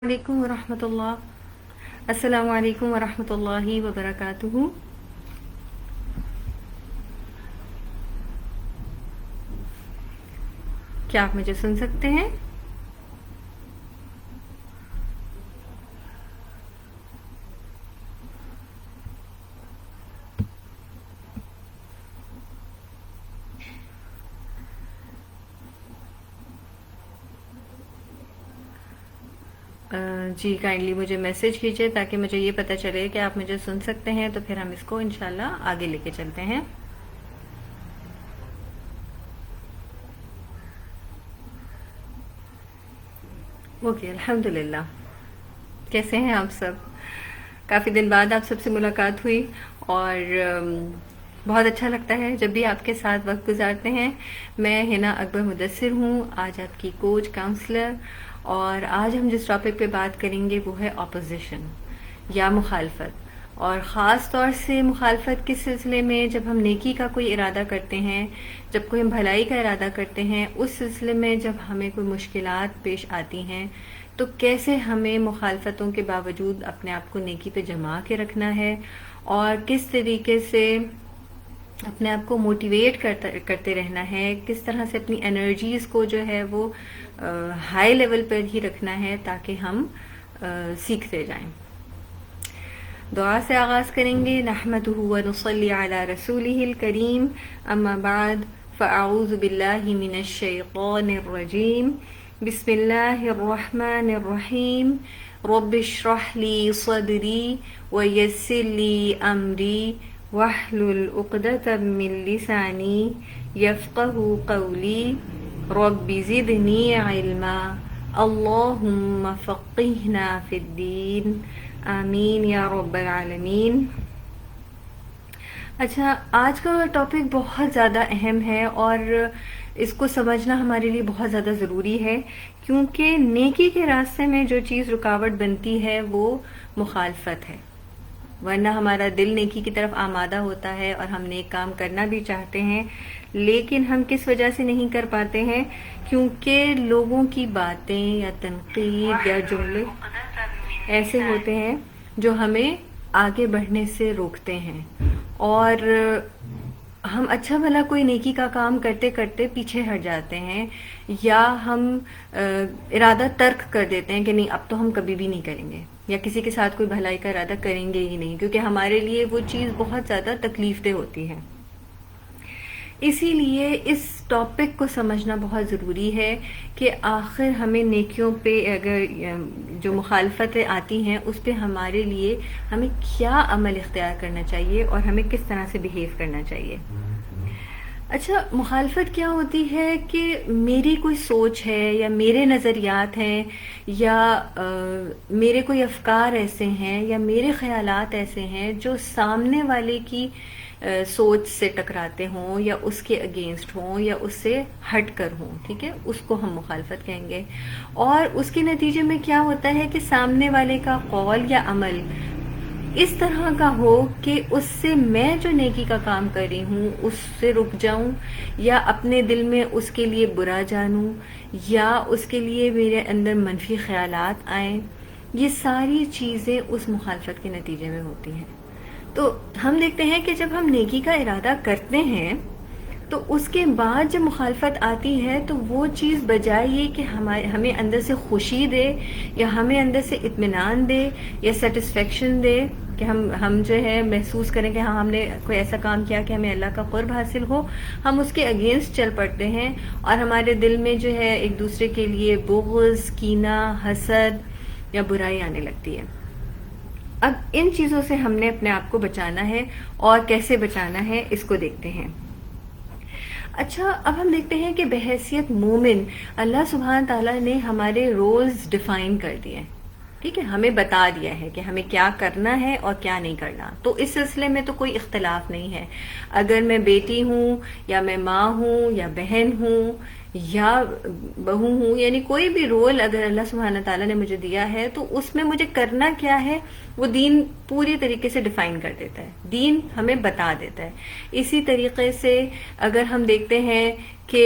علیکم ورحمۃ اللہ السلام علیکم ورحمۃ اللہ وبرکاتہ. کیا آپ مجھے سن سکتے ہیں؟ جی کائنڈلی مجھے میسج کیجیے تاکہ مجھے یہ پتہ چلے کہ آپ مجھے سن سکتے ہیں، تو پھر ہم اس کو انشاءاللہ آگے لے کے چلتے ہیں. اوکے الحمدللہ. کیسے ہیں آپ سب؟ کافی دن بعد آپ سب سے ملاقات ہوئی اور بہت اچھا لگتا ہے جب بھی آپ کے ساتھ وقت گزارتے ہیں. میں حنا اکبر مدثر ہوں، آج آپ کی کوچ کاؤنسلر، اور آج ہم جس ٹاپک پہ بات کریں گے وہ ہے اپوزیشن یا مخالفت، اور خاص طور سے مخالفت کے سلسلے میں جب ہم نیکی کا کوئی ارادہ کرتے ہیں، جب کوئی ہم بھلائی کا ارادہ کرتے ہیں، اس سلسلے میں جب ہمیں کوئی مشکلات پیش آتی ہیں تو کیسے ہمیں مخالفتوں کے باوجود اپنے آپ کو نیکی پہ جما کے رکھنا ہے، اور کس طریقے سے اپنے آپ کو موٹیویٹ کرتے رہنا ہے، کس طرح سے اپنی انرجیز کو جو ہے وہ ہائی لیول پر ہی رکھنا ہے تاکہ ہم سیکھتے جائیں. دعا سے آغاز کریں گے. نحمده ونصلی علی رسولہ الکریم، اما بعد فاعوذ باللہ من الشیطان الرجیم. بسم اللہ الرحمن الرحیم. رب اشرح لی صدری ویسر لی امری واحلل عقدۃ من لسانی یفقہوا قولی. رب زدنی علما. اللہم فقہنا فی الدین. آمین یا رب العالمین. اچھا، آج کا ٹاپک بہت زیادہ اہم ہے اور اس کو سمجھنا ہمارے لیے بہت زیادہ ضروری ہے، کیونکہ نیکی کے راستے میں جو چیز رکاوٹ بنتی ہے وہ مخالفت ہے. ورنہ ہمارا دل نیکی کی طرف آمادہ ہوتا ہے اور ہم نیک کام کرنا بھی چاہتے ہیں، لیکن ہم کس وجہ سے نہیں کر پاتے ہیں؟ کیونکہ لوگوں کی باتیں یا تنقید یا جملے ایسے ہوتے ہیں جو ہمیں آگے بڑھنے سے روکتے ہیں، اور ہم اچھا بھلا کوئی نیکی کا کام کرتے کرتے پیچھے ہٹ جاتے ہیں، یا ہم ارادہ ترک کر دیتے ہیں کہ نہیں اب تو ہم کبھی بھی نہیں کریں گے، یا کسی کے ساتھ کوئی بھلائی کا ارادہ کریں گے ہی نہیں، کیونکہ ہمارے لیے وہ چیز بہت زیادہ تکلیف دہ ہوتی ہے. اسی لیے اس ٹاپک کو سمجھنا بہت ضروری ہے کہ آخر ہمیں نیکیوں پہ اگر جو مخالفتیں آتی ہیں اس پہ ہمارے لیے ہمیں کیا عمل اختیار کرنا چاہیے اور ہمیں کس طرح سے بیہیو کرنا چاہیے. اچھا، مخالفت کیا ہوتی ہے کہ میری کوئی سوچ ہے یا میرے نظریات ہیں یا میرے کوئی افکار ایسے ہیں یا میرے خیالات ایسے ہیں جو سامنے والے کی سوچ سے ٹکراتے ہوں یا اس کے اگینسٹ ہوں یا اس سے ہٹ کر ہوں. ٹھیک ہے، اس کو ہم مخالفت کہیں گے. اور اس کے نتیجے میں کیا ہوتا ہے کہ سامنے والے کا قول یا عمل اس طرح کا ہو کہ اس سے میں جو نیکی کا کام کر رہی ہوں اس سے رک جاؤں، یا اپنے دل میں اس کے لیے برا جانوں، یا اس کے لیے میرے اندر منفی خیالات آئیں. یہ ساری چیزیں اس مخالفت کے نتیجے میں ہوتی ہیں. تو ہم دیکھتے ہیں کہ جب ہم نیکی کا ارادہ کرتے ہیں تو اس کے بعد جب مخالفت آتی ہے تو وہ چیز بجائے یہ کہ ہمیں اندر سے خوشی دے یا ہمیں اندر سے اطمینان دے یا سیٹسفیکشن دے کہ ہم جو ہے محسوس کریں کہ ہاں ہم نے کوئی ایسا کام کیا کہ ہمیں اللہ کا قرب حاصل ہو، ہم اس کے اگینسٹ چل پڑتے ہیں اور ہمارے دل میں جو ہے ایک دوسرے کے لیے بغض، کینہ، حسد یا برائی آنے لگتی ہے. اب ان چیزوں سے ہم نے اپنے آپ کو بچانا ہے، اور کیسے بچانا ہے اس کو دیکھتے ہیں. اچھا، اب ہم دیکھتے ہیں کہ بحیثیت مومن اللہ سبحانہ تعالیٰ نے ہمارے رولز ڈیفائن کر دیے. ٹھیک ہے، ہمیں بتا دیا ہے کہ ہمیں کیا کرنا ہے اور کیا نہیں کرنا. تو اس سلسلے میں تو کوئی اختلاف نہیں ہے. اگر میں بیٹی ہوں یا میں ماں ہوں یا بہن ہوں یا بہو ہوں، یعنی کوئی بھی رول اگر اللہ سبحانہ تعالیٰ نے مجھے دیا ہے تو اس میں مجھے کرنا کیا ہے وہ دین پوری طریقے سے ڈیفائن کر دیتا ہے، دین ہمیں بتا دیتا ہے. اسی طریقے سے اگر ہم دیکھتے ہیں کہ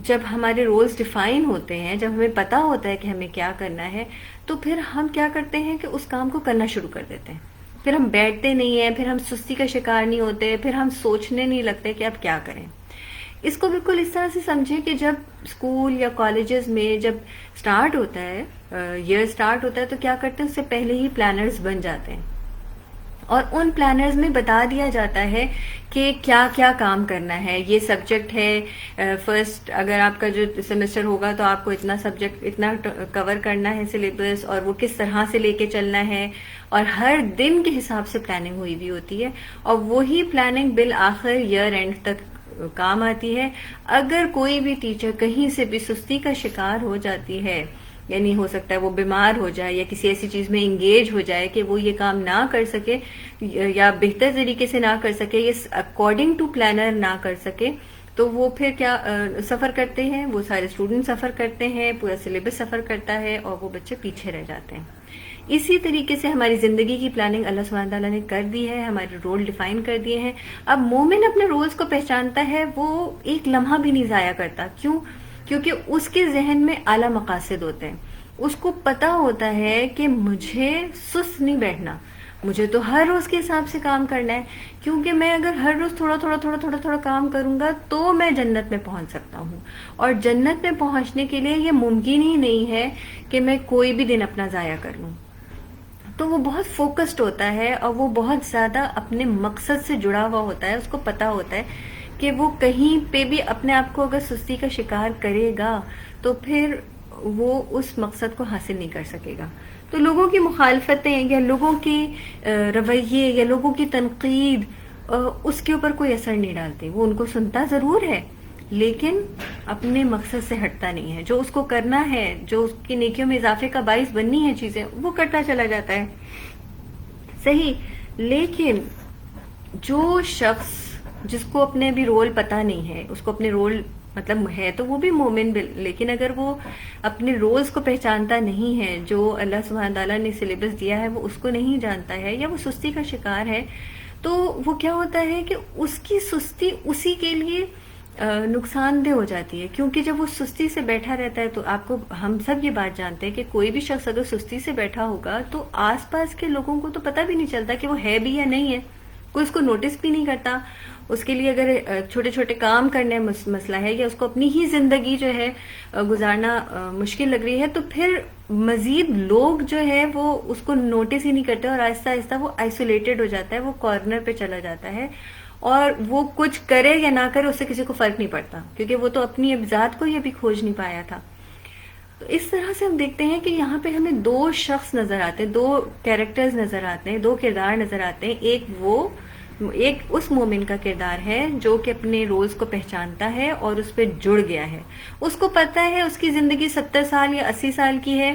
جب ہمارے رولز ڈیفائن ہوتے ہیں، جب ہمیں پتہ ہوتا ہے کہ ہمیں کیا کرنا ہے، تو پھر ہم کیا کرتے ہیں کہ اس کام کو کرنا شروع کر دیتے ہیں. پھر ہم بیٹھتے نہیں ہیں, پھر ہم سستی کا شکار نہیں ہوتے, پھر ہم سوچنے نہیں لگتے کہ اب کیا کریں. اس کو بالکل اس طرح سے سمجھیں کہ جب اسکول یا کالجز میں جب سٹارٹ ہوتا ہے, ایئر سٹارٹ ہوتا ہے, تو کیا کرتے ہیں, اس سے پہلے ہی پلانرز بن جاتے ہیں, اور ان پلانرز میں بتا دیا جاتا ہے کہ کیا کیا کام کرنا ہے. یہ سبجیکٹ ہے, فرسٹ اگر آپ کا جو سیمسٹر ہوگا تو آپ کو اتنا سبجیکٹ اتنا کور کرنا ہے سلیبس, اور وہ کس طرح سے لے کے چلنا ہے, اور ہر دن کے حساب سے پلاننگ ہوئی بھی ہوتی ہے, اور وہی پلاننگ بالآخر ایئر اینڈ تک کام آتی ہے. اگر کوئی بھی ٹیچر کہیں سے بھی سستی کا شکار ہو جاتی ہے, یعنی ہو سکتا ہے وہ بیمار ہو جائے یا کسی ایسی چیز میں انگیج ہو جائے کہ وہ یہ کام نہ کر سکے یا بہتر طریقے سے نہ کر سکے, یا اکارڈنگ ٹو پلانر نہ کر سکے, تو وہ پھر کیا سفر کرتے ہیں, وہ سارے اسٹوڈنٹ سفر کرتے ہیں, پورا سلیبس سفر کرتا ہے, اور وہ بچے پیچھے رہ جاتے ہیں. اسی طریقے سے ہماری زندگی کی پلاننگ اللہ سبحانہ تعالیٰ نے کر دی ہے, ہمارے رول ڈیفائن کر دیے ہیں. اب مومن اپنے رولز کو پہچانتا ہے, وہ ایک لمحہ بھی نہیں ضائع کرتا. کیوں؟ کیونکہ اس کے ذہن میں اعلیٰ مقاصد ہوتے ہیں. اس کو پتا ہوتا ہے کہ مجھے سست نہیں بیٹھنا, مجھے تو ہر روز کے حساب سے کام کرنا ہے, کیونکہ میں اگر ہر روز تھوڑا تھوڑا تھوڑا تھوڑا تھوڑا کام کروں گا تو میں جنت میں پہنچ سکتا ہوں. اور جنت میں پہنچنے کے لیے یہ ممکن ہی نہیں ہے کہ میں کوئی بھی دن اپنا ضائع کر لوں. تو وہ بہت فوکسڈ ہوتا ہے, اور وہ بہت زیادہ اپنے مقصد سے جڑا ہوا ہوتا ہے. اس کو پتا ہوتا ہے کہ وہ کہیں پہ بھی اپنے آپ کو اگر سستی کا شکار کرے گا تو پھر وہ اس مقصد کو حاصل نہیں کر سکے گا. تو لوگوں کی مخالفتیں یا لوگوں کے رویے یا لوگوں کی تنقید اس کے اوپر کوئی اثر نہیں ڈالتے. وہ ان کو سنتا ضرور ہے, لیکن اپنے مقصد سے ہٹتا نہیں ہے. جو اس کو کرنا ہے, جو اس کی نیکیوں میں اضافے کا باعث بننی ہے چیزیں, وہ کرتا چلا جاتا ہے. صحیح. لیکن جو شخص جس کو اپنے بھی رول پتا نہیں ہے, اس کو اپنے رول مطلب ہے تو وہ بھی مومن, لیکن اگر وہ اپنے رولز کو پہچانتا نہیں ہے, جو اللہ سبحانہ تعالیٰ نے سلیبس دیا ہے وہ اس کو نہیں جانتا ہے, یا وہ سستی کا شکار ہے, تو وہ کیا ہوتا ہے کہ اس کی سستی اسی کے لیے نقصان دہ ہو جاتی ہے. کیونکہ جب وہ سستی سے بیٹھا رہتا ہے, تو آپ کو ہم سب یہ بات جانتے ہیں کہ کوئی بھی شخص اگر سستی سے بیٹھا ہوگا تو آس پاس کے لوگوں کو تو پتہ بھی نہیں چلتا کہ وہ ہے بھی یا نہیں ہے, کوئی اس کو نوٹس بھی نہیں کرتا. اس کے لیے اگر چھوٹے چھوٹے کام کرنے مسئلہ ہے, یا اس کو اپنی ہی زندگی جو ہے گزارنا مشکل لگ رہی ہے, تو پھر مزید لوگ جو ہے وہ اس کو نوٹس ہی نہیں کرتے, اور آہستہ آہستہ وہ آئسولیٹڈ ہو جاتا ہے, وہ کارنر پہ چلا جاتا ہے, اور وہ کچھ کرے یا نہ کرے اس سے کسی کو فرق نہیں پڑتا, کیونکہ وہ تو اپنی ذات کو ہی ابھی کھوج نہیں پایا تھا. تو اس طرح سے ہم دیکھتے ہیں کہ یہاں پہ ہمیں دو شخص نظر آتے ہیں, دو کیریکٹرز نظر آتے ہیں, دو کردار نظر آتے ہیں. ایک اس مومن کا کردار ہے جو کہ اپنے رولز کو پہچانتا ہے اور اس پہ جڑ گیا ہے. اس کو پتا ہے اس کی زندگی 70 سال یا 80 سال کی ہے.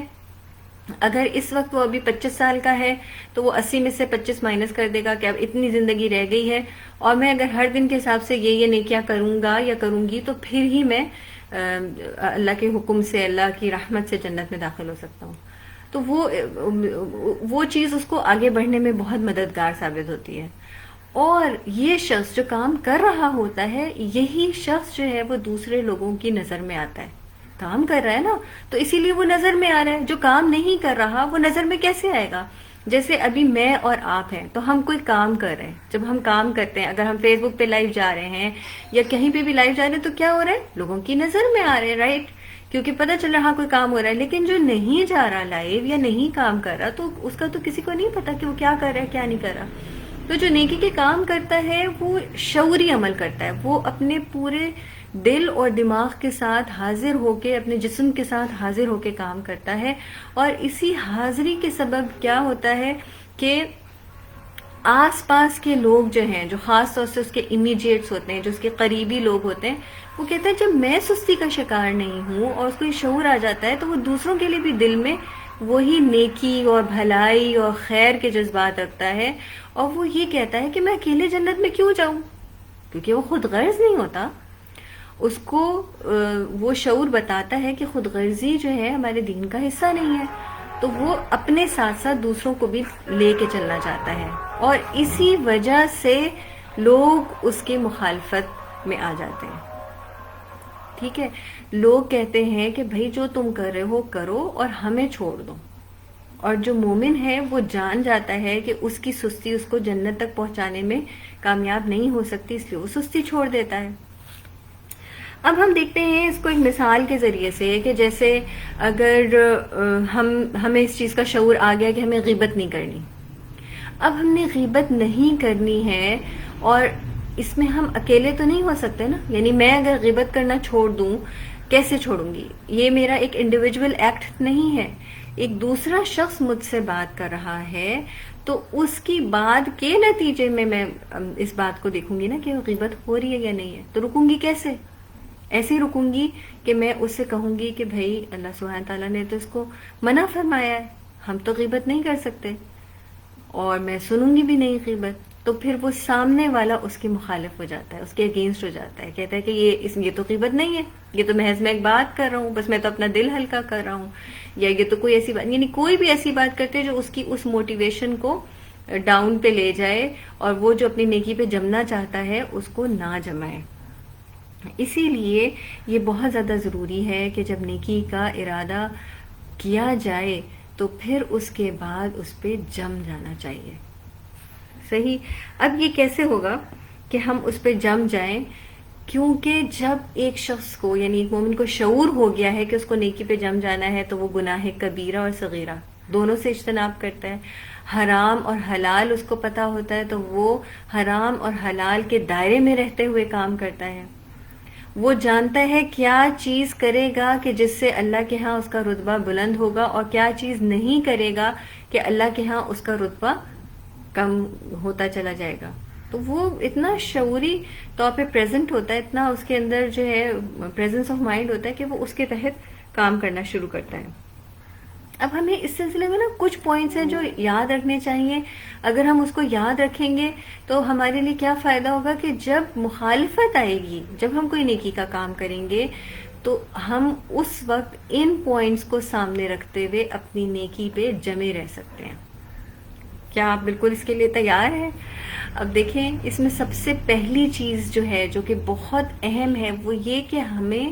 اگر اس وقت وہ ابھی 25 سال کا ہے تو وہ 80 میں سے 25 مائنس کر دے گا کہ اب اتنی زندگی رہ گئی ہے, اور میں اگر ہر دن کے حساب سے یہ نیکیاں کروں گا یا کروں گی تو پھر ہی میں اللہ کے حکم سے, اللہ کی رحمت سے جنت میں داخل ہو سکتا ہوں. تو وہ چیز اس کو آگے بڑھنے میں بہت مددگار ثابت ہوتی ہے. اور یہ شخص جو کام کر رہا ہوتا ہے, یہی شخص جو ہے وہ دوسرے لوگوں کی نظر میں آتا ہے. کام کر رہا ہے نا, تو اسی لیے وہ نظر میں آ رہا ہے. جو کام نہیں کر رہا وہ نظر میں کیسے آئے گا؟ جیسے ابھی میں اور آپ ہیں, تو ہم کوئی کام کر رہے ہیں. جب ہم کام کرتے ہیں, اگر ہم فیس بک پہ لائیو جا رہے ہیں یا کہیں پہ بھی لائیو جا رہے ہیں, تو کیا ہو رہا ہے؟ لوگوں کی نظر میں آ رہے ہیں, رائٹ؟ کیونکہ پتہ چل رہا کوئی کام ہو رہا ہے. لیکن جو نہیں جا رہا لائیو یا نہیں کام کر رہا, تو اس کا تو کسی کو نہیں پتا کہ وہ کیا کر رہا ہے کیا نہیں کر رہا. تو جو نیکی کے کام کرتا ہے وہ شعوری عمل کرتا ہے, وہ اپنے پورے دل اور دماغ کے ساتھ حاضر ہو کے, اپنے جسم کے ساتھ حاضر ہو کے کام کرتا ہے. اور اسی حاضری کے سبب کیا ہوتا ہے کہ آس پاس کے لوگ جو ہیں, جو خاص طور سے اس کے امیجیٹس ہوتے ہیں, جو اس کے قریبی لوگ ہوتے ہیں, وہ کہتے ہیں جب میں سستی کا شکار نہیں ہوں اور اس کو یہ شعور آ جاتا ہے, تو وہ دوسروں کے لیے بھی دل میں وہی نیکی اور بھلائی اور خیر کے جذبات رکھتا ہے. اور وہ یہ کہتا ہے کہ میں اکیلے جنت میں کیوں جاؤں, کیونکہ وہ خود غرض نہیں ہوتا. اس کو وہ شعور بتاتا ہے کہ خود غرضی جو ہے ہمارے دین کا حصہ نہیں ہے. تو وہ اپنے ساتھ ساتھ دوسروں کو بھی لے کے چلنا چاہتا ہے, اور اسی وجہ سے لوگ اس کی مخالفت میں آ جاتے ہیں. ٹھیک ہے, لوگ کہتے ہیں کہ بھئی جو تم کر رہے ہو کرو اور ہمیں چھوڑ دو. اور جو مومن ہے وہ جان جاتا ہے کہ اس کی سستی اس کو جنت تک پہنچانے میں کامیاب نہیں ہو سکتی، اس لیے وہ سستی چھوڑ دیتا ہے۔ اب ہم دیکھتے ہیں اس کو ایک مثال کے ذریعے سے کہ جیسے اگر ہمیں اس چیز کا شعور آ گیا کہ ہمیں غیبت نہیں کرنی، اب ہم نے غیبت نہیں کرنی ہے، اور اس میں ہم اکیلے تو نہیں ہو سکتے نا، یعنی میں اگر غیبت کرنا چھوڑ دوں، کیسے چھوڑوں گی؟ یہ میرا ایک انڈیویجول ایکٹ نہیں ہے، ایک دوسرا شخص مجھ سے بات کر رہا ہے، تو اس کی بات کے نتیجے میں اس بات کو دیکھوں گی نا کہ غیبت ہو رہی ہے یا نہیں ہے، تو رکوں گی کیسے؟ ایسے ہی رکوں گی کہ میں اس سے کہوں گی کہ بھائی اللہ سبحانہ تعالیٰ نے تو اس کو منع فرمایا ہے، ہم تو غیبت نہیں کر سکتے، اور میں سنوں گی بھی نہیں غیبت، تو پھر وہ سامنے والا اس کی مخالف ہو جاتا ہے، اس کے اگینسٹ ہو جاتا ہے، کہتا ہے کہ یہ تو غیبت نہیں ہے، یہ تو محض میں ایک بات کر رہا ہوں، بس میں تو اپنا دل ہلکا کر رہا ہوں، یا یہ تو کوئی ایسی بات، یعنی کوئی بھی ایسی بات کرتے جو اس کی اس موٹیویشن کو ڈاؤن پہ لے جائے، اور وہ جو اپنی نیکی پہ جمنا چاہتا ہے اس کو نہ جمائے۔ اسی لیے یہ بہت زیادہ ضروری ہے کہ جب نیکی کا ارادہ کیا جائے تو پھر اس کے بعد اس پہ جم جانا چاہیے۔ صحیح؟ اب یہ کیسے ہوگا کہ ہم اس پہ جم جائیں؟ کیونکہ جب ایک شخص کو، یعنی ایک مومن کو شعور ہو گیا ہے کہ اس کو نیکی پہ جم جانا ہے، تو وہ گناہ کبیرہ اور صغیرہ دونوں سے اجتناب کرتا ہے۔ حرام اور حلال اس کو پتا ہوتا ہے تو وہ حرام اور حلال کے دائرے میں رہتے ہوئے کام کرتا ہے۔ وہ جانتا ہے کیا چیز کرے گا کہ جس سے اللہ کے ہاں اس کا رتبہ بلند ہوگا، اور کیا چیز نہیں کرے گا کہ اللہ کے ہاں اس کا رتبہ کم ہوتا چلا جائے گا۔ تو وہ اتنا شعوری طور پہ پریزنٹ ہوتا ہے، اتنا اس کے اندر جو ہے پریزنس آف مائنڈ ہوتا ہے کہ وہ اس کے تحت کام کرنا شروع کرتا ہے۔ اب ہمیں اس سلسلے میں نا کچھ پوائنٹس ہیں جو یاد رکھنے چاہیے۔ اگر ہم اس کو یاد رکھیں گے تو ہمارے لیے کیا فائدہ ہوگا کہ جب مخالفت آئے گی، جب ہم کوئی نیکی کا کام کریں گے، تو ہم اس وقت ان پوائنٹس کو سامنے رکھتے ہوئے اپنی نیکی پہ جمے رہ سکتے ہیں۔ کیا آپ بالکل اس کے لیے تیار ہیں؟ اب دیکھیں، اس میں سب سے پہلی چیز جو ہے، جو کہ بہت اہم ہے، وہ یہ کہ ہمیں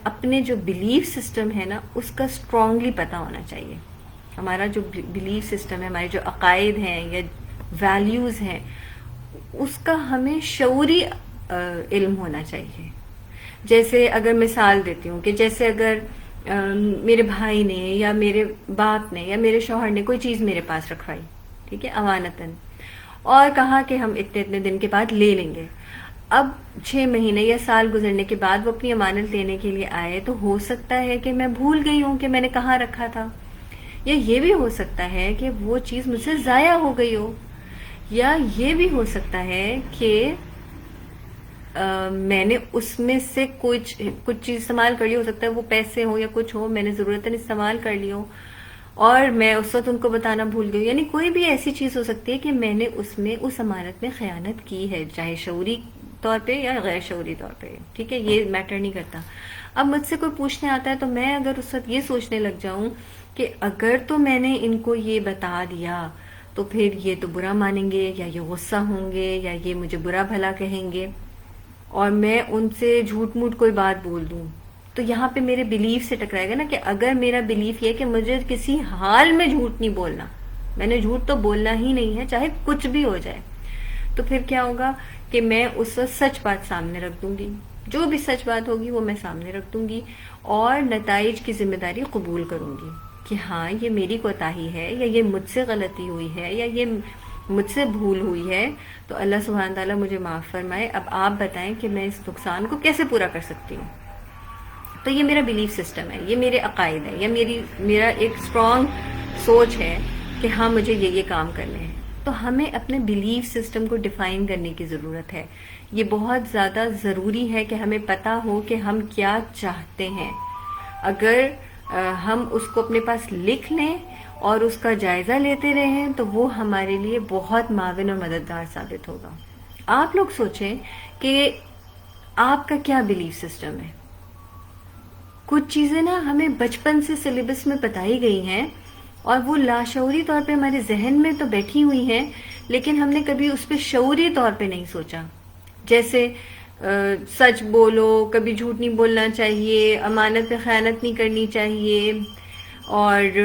اپنے جو بلیف سسٹم ہے نا، اس کا اسٹرانگلی پتہ ہونا چاہیے۔ ہمارا جو بلیف سسٹم ہے، ہمارے جو عقائد ہیں یا ویلیوز ہیں، اس کا ہمیں شعوری علم ہونا چاہیے۔ جیسے اگر مثال دیتی ہوں کہ جیسے اگر میرے بھائی نے یا میرے باپ نے یا میرے شوہر نے کوئی چیز میرے پاس رکھوائی، ٹھیک ہے، امانتاً، اور کہا کہ ہم اتنے دن کے بعد لے لیں گے۔ اب 6 مہینے یا سال گزرنے کے بعد وہ اپنی امانت لینے کے لیے آئے، تو ہو سکتا ہے کہ میں بھول گئی ہوں کہ میں نے کہاں رکھا تھا، یا یہ بھی ہو سکتا ہے کہ وہ چیز مجھ سے ضائع ہو گئی ہو، یا یہ بھی ہو سکتا ہے کہ میں نے اس میں سے کچھ چیز استعمال کر لی، ہو سکتا ہے وہ پیسے ہو یا کچھ ہو، میں نے ضرورتاً استعمال کر لی ہو اور میں اس وقت ان کو بتانا بھول گئی، یعنی کوئی بھی ایسی چیز ہو سکتی ہے کہ میں نے اس امانت میں خیانت کی ہے، چاہے شعوری طور پہ یا غیر شعوری طور پہ، ٹھیک ہے، یہ میٹر نہیں کرتا۔ اب مجھ سے کوئی پوچھنے آتا ہے تو میں اگر اس وقت یہ سوچنے لگ جاؤں کہ اگر تو میں نے ان کو یہ بتا دیا تو پھر یہ تو برا مانیں گے، یا یہ غصہ ہوں گے، یا یہ مجھے برا بھلا کہیں گے، اور میں ان سے جھوٹ موٹ کوئی بات بول دوں، تو یہاں پہ میرے بلیف سے ٹکرائے گا نا، کہ اگر میرا بلیف یہ کہ مجھے کسی حال میں جھوٹ نہیں بولنا، میں نے جھوٹ تو بولنا ہی نہیں ہے چاہے کچھ بھی ہو جائے، تو پھر کیا ہوگا کہ میں اس وقت سچ بات سامنے رکھ دوں گی، جو بھی سچ بات ہوگی وہ میں سامنے رکھ دوں گی، اور نتائج کی ذمہ داری قبول کروں گی کہ ہاں یہ میری کوتاہی ہے، یا یہ مجھ سے غلطی ہوئی ہے، یا یہ مجھ سے بھول ہوئی ہے، تو اللہ سبحانہ تعالیٰ مجھے معاف فرمائے، اب آپ بتائیں کہ میں اس نقصان کو کیسے پورا کر سکتی ہوں۔ تو یہ میرا بلیف سسٹم ہے، یہ میرے عقائد ہے، یا میرا ایک اسٹرانگ سوچ ہے کہ ہاں مجھے یہ کام کرنے ہیں۔ تو ہمیں اپنے بلیف سسٹم کو ڈیفائن کرنے کی ضرورت ہے۔ یہ بہت زیادہ ضروری ہے کہ ہمیں پتہ ہو کہ ہم کیا چاہتے ہیں۔ اگر ہم اس کو اپنے پاس لکھ لیں اور اس کا جائزہ لیتے رہیں تو وہ ہمارے لیے بہت معاون اور مددگار ثابت ہوگا۔ آپ لوگ سوچیں کہ آپ کا کیا بلیف سسٹم ہے۔ کچھ چیزیں نا ہمیں بچپن سے سلیبس میں بتائی گئی ہیں اور وہ لاشعوری طور پہ ہمارے ذہن میں تو بیٹھی ہوئی ہیں، لیکن ہم نے کبھی اس پہ شعوری طور پہ نہیں سوچا۔ جیسے سچ بولو، کبھی جھوٹ نہیں بولنا چاہیے، امانت پہ خیانت نہیں کرنی چاہیے، اور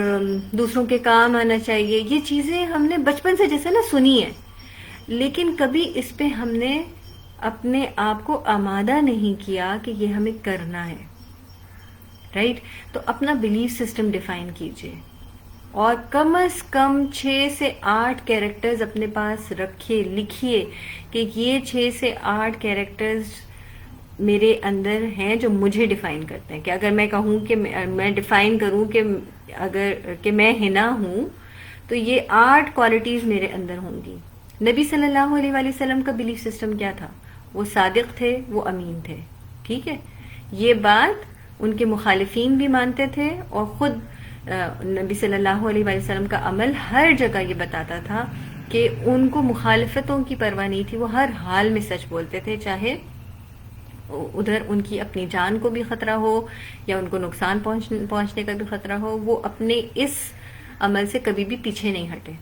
دوسروں کے کام آنا چاہیے. یہ چیزیں ہم نے بچپن سے جیسے نا سنی ہیں، لیکن کبھی اس پہ ہم نے اپنے آپ کو آمادہ نہیں کیا کہ یہ ہمیں کرنا ہے. رائٹ؟ تو اپنا بلیف سسٹم ڈیفائن کیجئے، اور کم از کم 6 سے 8 کیریکٹرز اپنے پاس رکھیے، لکھیے کہ یہ 6 سے 8 کیریکٹرز میرے اندر ہیں جو مجھے ڈیفائن کرتے ہیں. کہ اگر میں کہوں کہ میں ڈیفائن کروں کہ میں ہنا ہوں، تو یہ 8 کوالٹیز میرے اندر ہوں گی. نبی صلی اللہ علیہ وآلہ وسلم کا بلیف سسٹم کیا تھا؟ وہ صادق تھے، وہ امین تھے. ٹھیک ہے، یہ بات ان کے مخالفین بھی مانتے تھے، اور خود نبی صلی اللہ علیہ وآلہ وسلم کا عمل ہر جگہ یہ بتاتا تھا کہ ان کو مخالفتوں کی پرواہ نہیں تھی. وہ ہر حال میں سچ بولتے تھے، چاہے ادھر ان کی اپنی جان کو بھی خطرہ ہو یا ان کو نقصان پہنچنے کا بھی خطرہ ہو. وہ اپنے اس عمل سے کبھی بھی پیچھے نہیں ہٹے.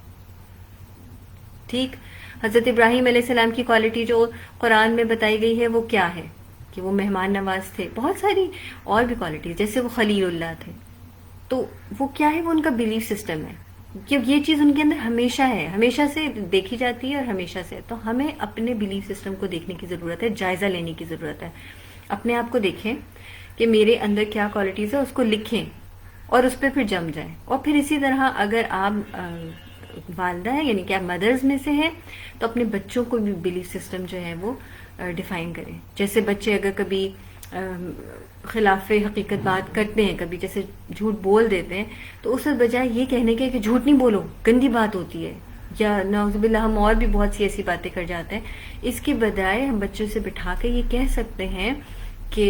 ٹھیک. حضرت ابراہیم علیہ السلام کی کوالٹی جو قرآن میں بتائی گئی ہے وہ کیا ہے؟ کہ وہ مہمان نواز تھے. بہت ساری اور بھی کوالٹیز، جیسے وہ خلیل اللہ تھے. تو وہ کیا ہے؟ وہ ان کا بلیف سسٹم ہے، کہ یہ چیز ان کے اندر ہمیشہ ہے، ہمیشہ سے دیکھی جاتی ہے اور ہمیشہ سے. تو ہمیں اپنے بلیف سسٹم کو دیکھنے کی ضرورت ہے، جائزہ لینے کی ضرورت ہے. اپنے آپ کو دیکھیں کہ میرے اندر کیا کوالٹیز ہے، اس کو لکھیں اور اس پہ پھر جم جائیں. اور پھر اسی طرح اگر آپ والدہ ہیں، یعنی کہ آپ مدرز میں سے ہیں، تو اپنے بچوں کو بھی بلیف سسٹم جو ہے وہ ڈیفائن کریں. جیسے بچے اگر کبھی خلاف حقیقت بات کرتے ہیں، کبھی جیسے جھوٹ بول دیتے ہیں، تو اس بجائے یہ کہنے کے کہ جھوٹ نہیں بولو، گندی بات ہوتی ہے، یا نعوذ باللہ ہم اور بھی بہت سی ایسی باتیں کر جاتے ہیں، اس کے بجائے ہم بچوں سے بٹھا کے یہ کہہ سکتے ہیں کہ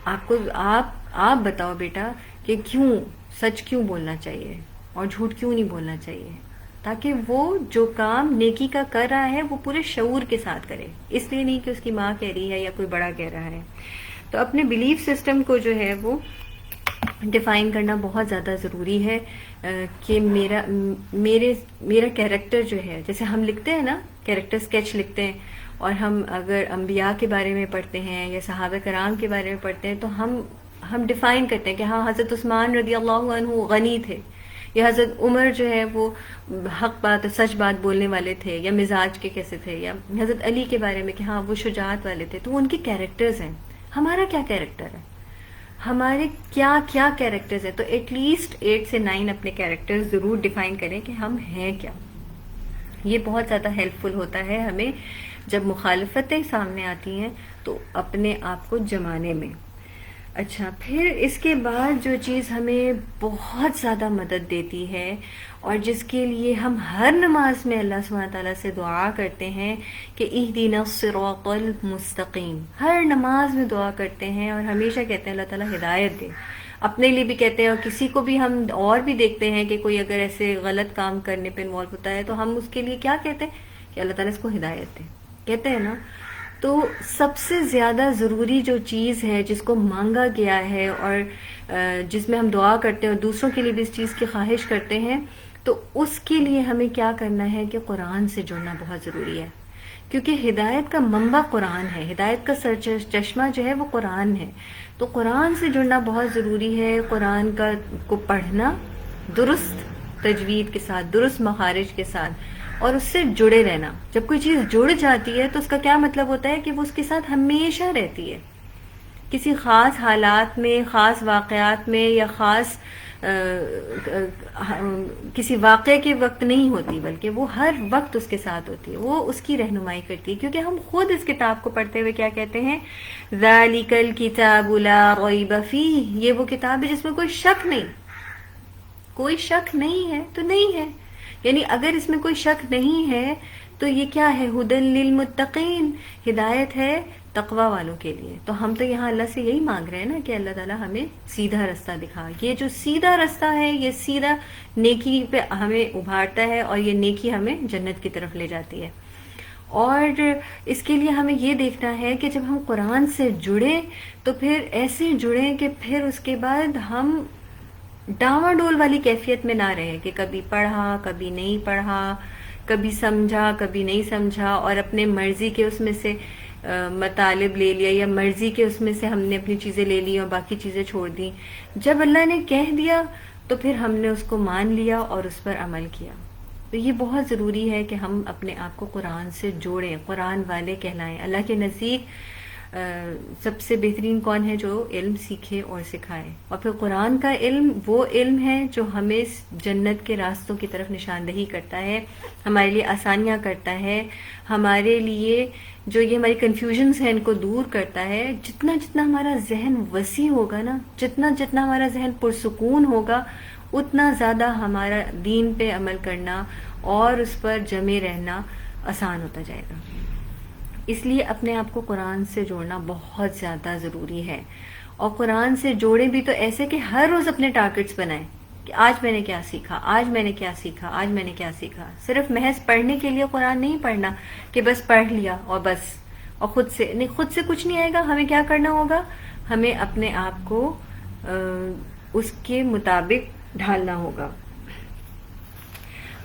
آپ بتاؤ بیٹا کہ کیوں سچ کیوں بولنا چاہیے اور جھوٹ کیوں نہیں بولنا چاہیے، تاکہ وہ جو کام نیکی کا کر رہا ہے وہ پورے شعور کے ساتھ کرے، اس لیے نہیں کہ اس کی ماں کہہ رہی ہے یا کوئی بڑا کہہ رہا ہے. تو اپنے بلیف سسٹم کو جو ہے وہ ڈیفائن کرنا بہت زیادہ ضروری ہے. کہ میرا کیریکٹر جو ہے، جیسے ہم لکھتے ہیں نا کیریکٹر اسکیچ لکھتے ہیں، اور ہم اگر انبیاء کے بارے میں پڑھتے ہیں یا صحابہ کرام کے بارے میں پڑھتے ہیں، تو ہم ڈیفائن کرتے ہیں کہ ہاں حضرت عثمان رضی اللہ عنہ غنی تھے، یا حضرت عمر جو ہے وہ حق بات سچ بات بولنے والے تھے، یا مزاج کے کیسے تھے، یا حضرت علی کے بارے میں کہ ہاں وہ شجاعت والے تھے. تو وہ ان کے کیریکٹرز ہیں. ہمارا کیا کیریکٹر ہے؟ ہمارے کیا کیریکٹرز ہیں؟ تو ایٹ لیسٹ 8 سے 9 اپنے کیریکٹرز ضرور ڈیفائن کریں کہ ہم ہیں کیا. یہ بہت زیادہ ہیلپ فل ہوتا ہے ہمیں جب مخالفتیں سامنے آتی ہیں تو اپنے آپ کو جمانے میں. اچھا، پھر اس کے بعد جو چیز ہمیں بہت زیادہ مدد دیتی ہے، اور جس کے لیے ہم ہر نماز میں اللہ سبحانہ تعالیٰ سے دعا کرتے ہیں کہ اہدنا الصراط المستقیم، ہر نماز میں دعا کرتے ہیں اور ہمیشہ کہتے ہیں اللہ تعالیٰ ہدایت دے. اپنے لیے بھی کہتے ہیں، اور کسی کو بھی ہم اور بھی دیکھتے ہیں کہ کوئی اگر ایسے غلط کام کرنے پہ انوالو ہوتا ہے تو ہم اس کے لیے کیا کہتے ہیں کہ اللہ تعالیٰ اس کو ہدایت دے، کہتے ہیں نا. تو سب سے زیادہ ضروری جو چیز ہے جس کو مانگا گیا ہے اور جس میں ہم دعا کرتے ہیں اور دوسروں کے لیے بھی اس چیز کی خواہش کرتے ہیں، تو اس کے لیے ہمیں کیا کرنا ہے کہ قرآن سے جڑنا بہت ضروری ہے. کیونکہ ہدایت کا منبع قرآن ہے، ہدایت کا چشمہ جو ہے وہ قرآن ہے. تو قرآن سے جڑنا بہت ضروری ہے. قرآن کو پڑھنا درست تجوید کے ساتھ، درست مخارج کے ساتھ، اور اس سے جڑے رہنا. جب کوئی چیز جڑ جاتی ہے تو اس کا کیا مطلب ہوتا ہے کہ وہ اس کے ساتھ ہمیشہ رہتی ہے. کسی خاص حالات میں، خاص واقعات میں، یا خاص کسی واقعے کے وقت نہیں ہوتی، بلکہ وہ ہر وقت اس کے ساتھ ہوتی ہے، وہ اس کی رہنمائی کرتی ہے. کیونکہ ہم خود اس کتاب کو پڑھتے ہوئے کیا کہتے ہیں؟ ذَلِكَ الْكِتَابُ لَا رَيْبَ فِيهِ، یہ وہ کتاب ہے جس میں کوئی شک نہیں. کوئی شک نہیں ہے تو نہیں ہے. یعنی اگر اس میں کوئی شک نہیں ہے تو یہ کیا ہے؟ ہدی للمتقین، ہدایت ہے تقوی والوں کے لیے. تو ہم تو یہاں اللہ سے یہی مانگ رہے ہیں نا کہ اللہ تعالیٰ ہمیں سیدھا رستہ دکھا. یہ جو سیدھا رستہ ہے یہ سیدھا نیکی پہ ہمیں ابھارتا ہے، اور یہ نیکی ہمیں جنت کی طرف لے جاتی ہے. اور اس کے لیے ہمیں یہ دیکھنا ہے کہ جب ہم قرآن سے جڑیں تو پھر ایسے جڑیں کہ پھر اس کے بعد ہم ڈاواں ڈول والی کیفیت میں نہ رہے کہ کبھی پڑھا کبھی نہیں پڑھا، کبھی سمجھا کبھی نہیں سمجھا، اور اپنے مرضی کے اس میں سے مطالب لے لیا، یا مرضی کے اس میں سے ہم نے اپنی چیزیں لے لی اور باقی چیزیں چھوڑ دیں. جب اللہ نے کہہ دیا تو پھر ہم نے اس کو مان لیا اور اس پر عمل کیا. تو یہ بہت ضروری ہے کہ ہم اپنے آپ کو قرآن سے جوڑیں، قرآن والے کہلائیں. اللہ کے نزدیک سب سے بہترین کون ہے؟ جو علم سیکھے اور سکھائے. اور پھر قرآن کا علم وہ علم ہے جو ہمیں جنت کے راستوں کی طرف نشاندہی کرتا ہے، ہمارے لیے آسانیاں کرتا ہے، ہمارے لیے جو یہ ہماری کنفیوژنس ہیں ان کو دور کرتا ہے. جتنا جتنا ہمارا ذہن وسیع ہوگا نا، جتنا جتنا ہمارا ذہن پرسکون ہوگا، اتنا زیادہ ہمارا دین پہ عمل کرنا اور اس پر جمے رہنا آسان ہوتا جائے گا. اس لیے اپنے آپ کو قرآن سے جوڑنا بہت زیادہ ضروری ہے. اور قرآن سے جوڑیں بھی تو ایسے کہ ہر روز اپنے ٹارگٹس بنائیں کہ آج میں نے کیا سیکھا، آج میں نے کیا سیکھا، آج میں نے کیا سیکھا. صرف محض پڑھنے کے لیے قرآن نہیں پڑھنا کہ بس پڑھ لیا اور بس، اور خود سے نہیں، خود سے کچھ نہیں آئے گا. ہمیں کیا کرنا ہوگا؟ ہمیں اپنے آپ کو اس کے مطابق ڈھالنا ہوگا.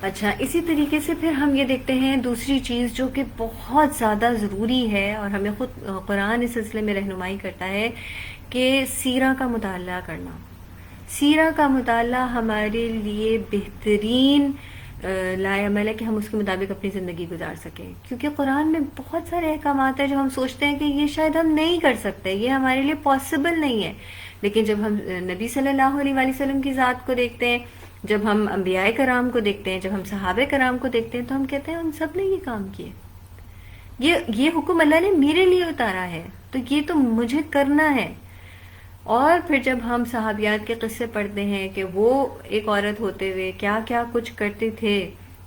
اچھا، اسی طریقے سے پھر ہم یہ دیکھتے ہیں دوسری چیز جو کہ بہت زیادہ ضروری ہے اور ہمیں خود قرآن اس سلسلے میں رہنمائی کرتا ہے کہ سیرہ کا مطالعہ کرنا. سیرہ کا مطالعہ ہمارے لیے بہترین لائے عمل ہے کہ ہم اس کے مطابق اپنی زندگی گزار سکیں. کیونکہ قرآن میں بہت سارے احکامات ہیں جو ہم سوچتے ہیں کہ یہ شاید ہم نہیں کر سکتے، یہ ہمارے لیے پاسبل نہیں ہے. لیکن جب ہم نبی صلی اللہ علیہ وآلہ وسلم کی ذات کو دیکھتے ہیں، جب ہم انبیاء کرام کو دیکھتے ہیں، جب ہم صحابہ کرام کو دیکھتے ہیں، تو ہم کہتے ہیں ہم سب نے یہ کام کیے. یہ حکم اللہ نے میرے لیے اتارا ہے، تو یہ تو مجھے کرنا ہے. اور پھر جب ہم صحابیات کے قصے پڑھتے ہیں کہ وہ ایک عورت ہوتے ہوئے کیا کیا کچھ کرتے تھے،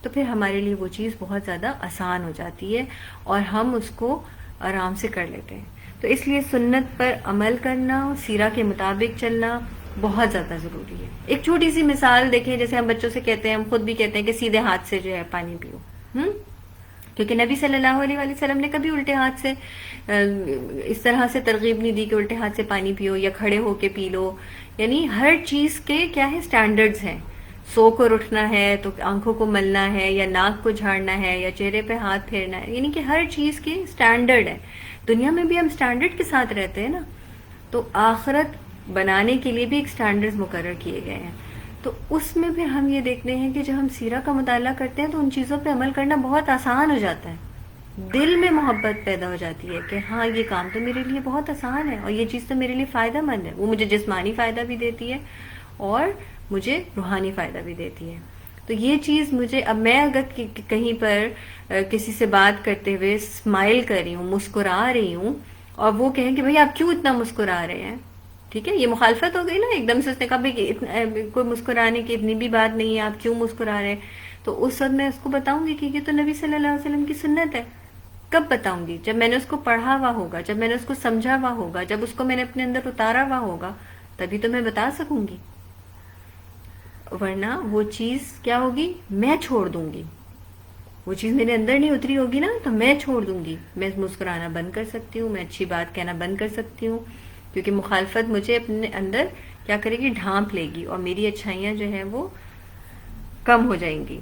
تو پھر ہمارے لیے وہ چیز بہت زیادہ آسان ہو جاتی ہے اور ہم اس کو آرام سے کر لیتے ہیں. تو اس لیے سنت پر عمل کرنا، سیرہ کے مطابق چلنا بہت زیادہ ضروری ہے. ایک چھوٹی سی مثال دیکھیں، جیسے ہم بچوں سے کہتے ہیں، ہم خود بھی کہتے ہیں کہ سیدھے ہاتھ سے جو ہے پانی پیو، کیونکہ نبی صلی اللہ علیہ وآلہ وسلم نے کبھی الٹے ہاتھ سے اس طرح سے ترغیب نہیں دی کہ الٹے ہاتھ سے پانی پیو یا کھڑے ہو کے پی لو. یعنی ہر چیز کے کیا ہے، سٹینڈرڈز ہیں. سو کر اٹھنا ہے تو آنکھوں کو ملنا ہے، یا ناک کو جھاڑنا ہے، یا چہرے پہ ہاتھ پھیرنا ہے. یعنی کہ ہر چیز کے سٹینڈرڈ ہے. دنیا میں بھی ہم سٹینڈرڈ کے ساتھ رہتے ہیں نا، تو آخرت بنانے کے لیے بھی ایک سٹینڈرڈز مقرر کیے گئے ہیں. تو اس میں بھی ہم یہ دیکھتے ہیں کہ جب ہم سیرہ کا مطالعہ کرتے ہیں تو ان چیزوں پہ عمل کرنا بہت آسان ہو جاتا ہے. دل میں محبت پیدا ہو جاتی ہے کہ ہاں یہ کام تو میرے لیے بہت آسان ہے اور یہ چیز تو میرے لیے فائدہ مند ہے. وہ مجھے جسمانی فائدہ بھی دیتی ہے اور مجھے روحانی فائدہ بھی دیتی ہے. تو یہ چیز مجھے، اب میں اگر کہیں پر کسی سے بات کرتے ہوئے اسمائل کر رہی ہوں، مسکرا رہی ہوں، اور وہ کہیں کہ بھئی آپ کیوں اتنا مسکرا رہے ہیں، ٹھیک ہے، یہ مخالفت ہو گئی نا. ایک دم سے اس نے کہا بھئی کوئی مسکرانے کی اتنی بھی بات نہیں ہے، آپ کیوں مسکرا رہے ہیں. تو اس وقت میں اس کو بتاؤں گی کہ یہ تو نبی صلی اللہ علیہ وسلم کی سنت ہے. کب بتاؤں گی؟ جب میں نے اس کو پڑھا ہوا ہوگا، جب میں نے اس کو سمجھا ہوا ہوگا، جب اس کو میں نے اپنے اندر اتارا ہوا ہوگا، تبھی تو میں بتا سکوں گی. ورنہ وہ چیز کیا ہوگی، میں چھوڑ دوں گی. وہ چیز میرے اندر نہیں اتری ہوگی نا، تو میں چھوڑ دوں گی. میں مسکرانا بند کر سکتی ہوں، میں اچھی بات کہنا بند کر سکتی ہوں، کیونکہ مخالفت مجھے اپنے اندر کیا کرے گی، ڈھانپ لے گی، اور میری اچھائیاں جو ہیں وہ کم ہو جائیں گی.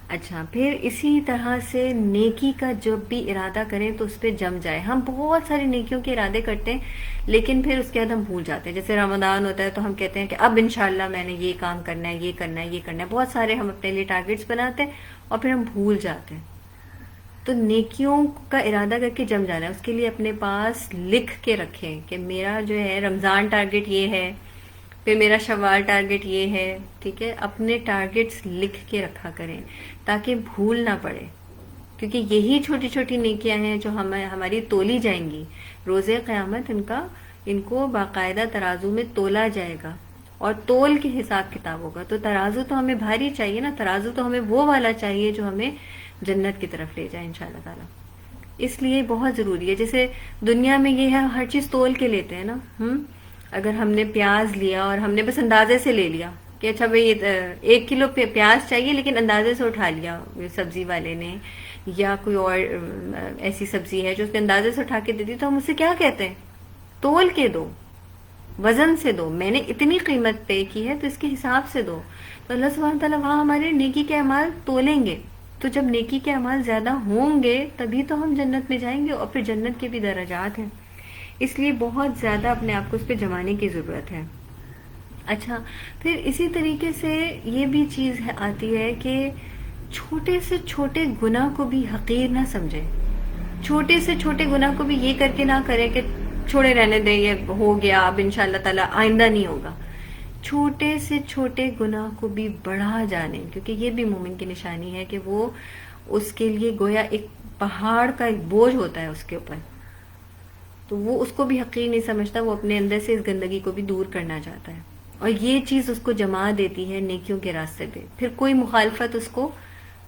اچھا، پھر اسی طرح سے نیکی کا جب بھی ارادہ کریں تو اس پہ جم جائے. ہم بہت ساری نیکیوں کے ارادے کرتے ہیں لیکن پھر اس کے بعد ہم بھول جاتے ہیں. جیسے رمضان ہوتا ہے تو ہم کہتے ہیں کہ اب انشاءاللہ میں نے یہ کام کرنا ہے، یہ کرنا ہے، یہ کرنا ہے. بہت سارے ہم اپنے لیے ٹارگٹس بناتے ہیں اور پھر ہم بھول جاتے ہیں. تو نیکیوں کا ارادہ کر کے جم جانا ہے. اس کے لیے اپنے پاس لکھ کے رکھیں کہ میرا جو ہے رمضان ٹارگٹ یہ ہے، پھر میرا شوال ٹارگٹ یہ ہے، ٹھیک ہے. اپنے ٹارگٹس لکھ کے رکھا کریں تاکہ بھول نہ پڑے، کیونکہ یہی چھوٹی چھوٹی نیکیاں ہیں جو ہماری تولی جائیں گی. روز قیامت ان کو باقاعدہ ترازو میں تولا جائے گا اور تول کے حساب کتاب ہوگا. تو ترازو تو ہمیں بھاری چاہیے نا، ترازو تو ہمیں وہ والا چاہیے جو ہمیں جنت کی طرف لے جائے انشاءاللہ تعالی. اس لیے بہت ضروری ہے. جیسے دنیا میں یہ ہے، ہر چیز تول کے لیتے ہیں نا. اگر ہم نے پیاز لیا اور ہم نے بس اندازے سے لے لیا کہ اچھا بھئی 1 کلو پیاز چاہیے، لیکن اندازے سے اٹھا لیا سبزی والے نے، یا کوئی اور ایسی سبزی ہے جو اس نے اندازے سے اٹھا کے دے دی، تو ہم اسے کیا کہتے ہیں، تول کے دو، وزن سے دو. میں نے اتنی قیمت پے کی ہے تو اس کے حساب سے دو. تو اللہ سبحانہ تعالیٰ وہاں ہمارے نیکی کے اعمال تولیں گے. تو جب نیکی کے اعمال زیادہ ہوں گے تبھی تو ہم جنت میں جائیں گے، اور پھر جنت کے بھی درجات ہیں. اس لیے بہت زیادہ اپنے آپ کو اس پہ جمانے کی ضرورت ہے. اچھا، پھر اسی طریقے سے یہ بھی چیز آتی ہے کہ چھوٹے سے چھوٹے گناہ کو بھی حقیر نہ سمجھے. چھوٹے سے چھوٹے گناہ کو بھی یہ کر کے نہ کرے کہ چھوڑے رہنے دیں، یہ ہو گیا اب انشاءاللہ تعالی آئندہ نہیں ہوگا. چھوٹے سے چھوٹے گناہ کو بھی بڑھا جانے، کیونکہ یہ بھی مومن کی نشانی ہے کہ وہ اس کے لیے گویا ایک پہاڑ کا ایک بوجھ ہوتا ہے اس کے اوپر، تو وہ اس کو بھی حقیر نہیں سمجھتا، وہ اپنے اندر سے اس گندگی کو بھی دور کرنا چاہتا ہے، اور یہ چیز اس کو جما دیتی ہے نیکیوں کے راستے پہ. پھر کوئی مخالفت اس کو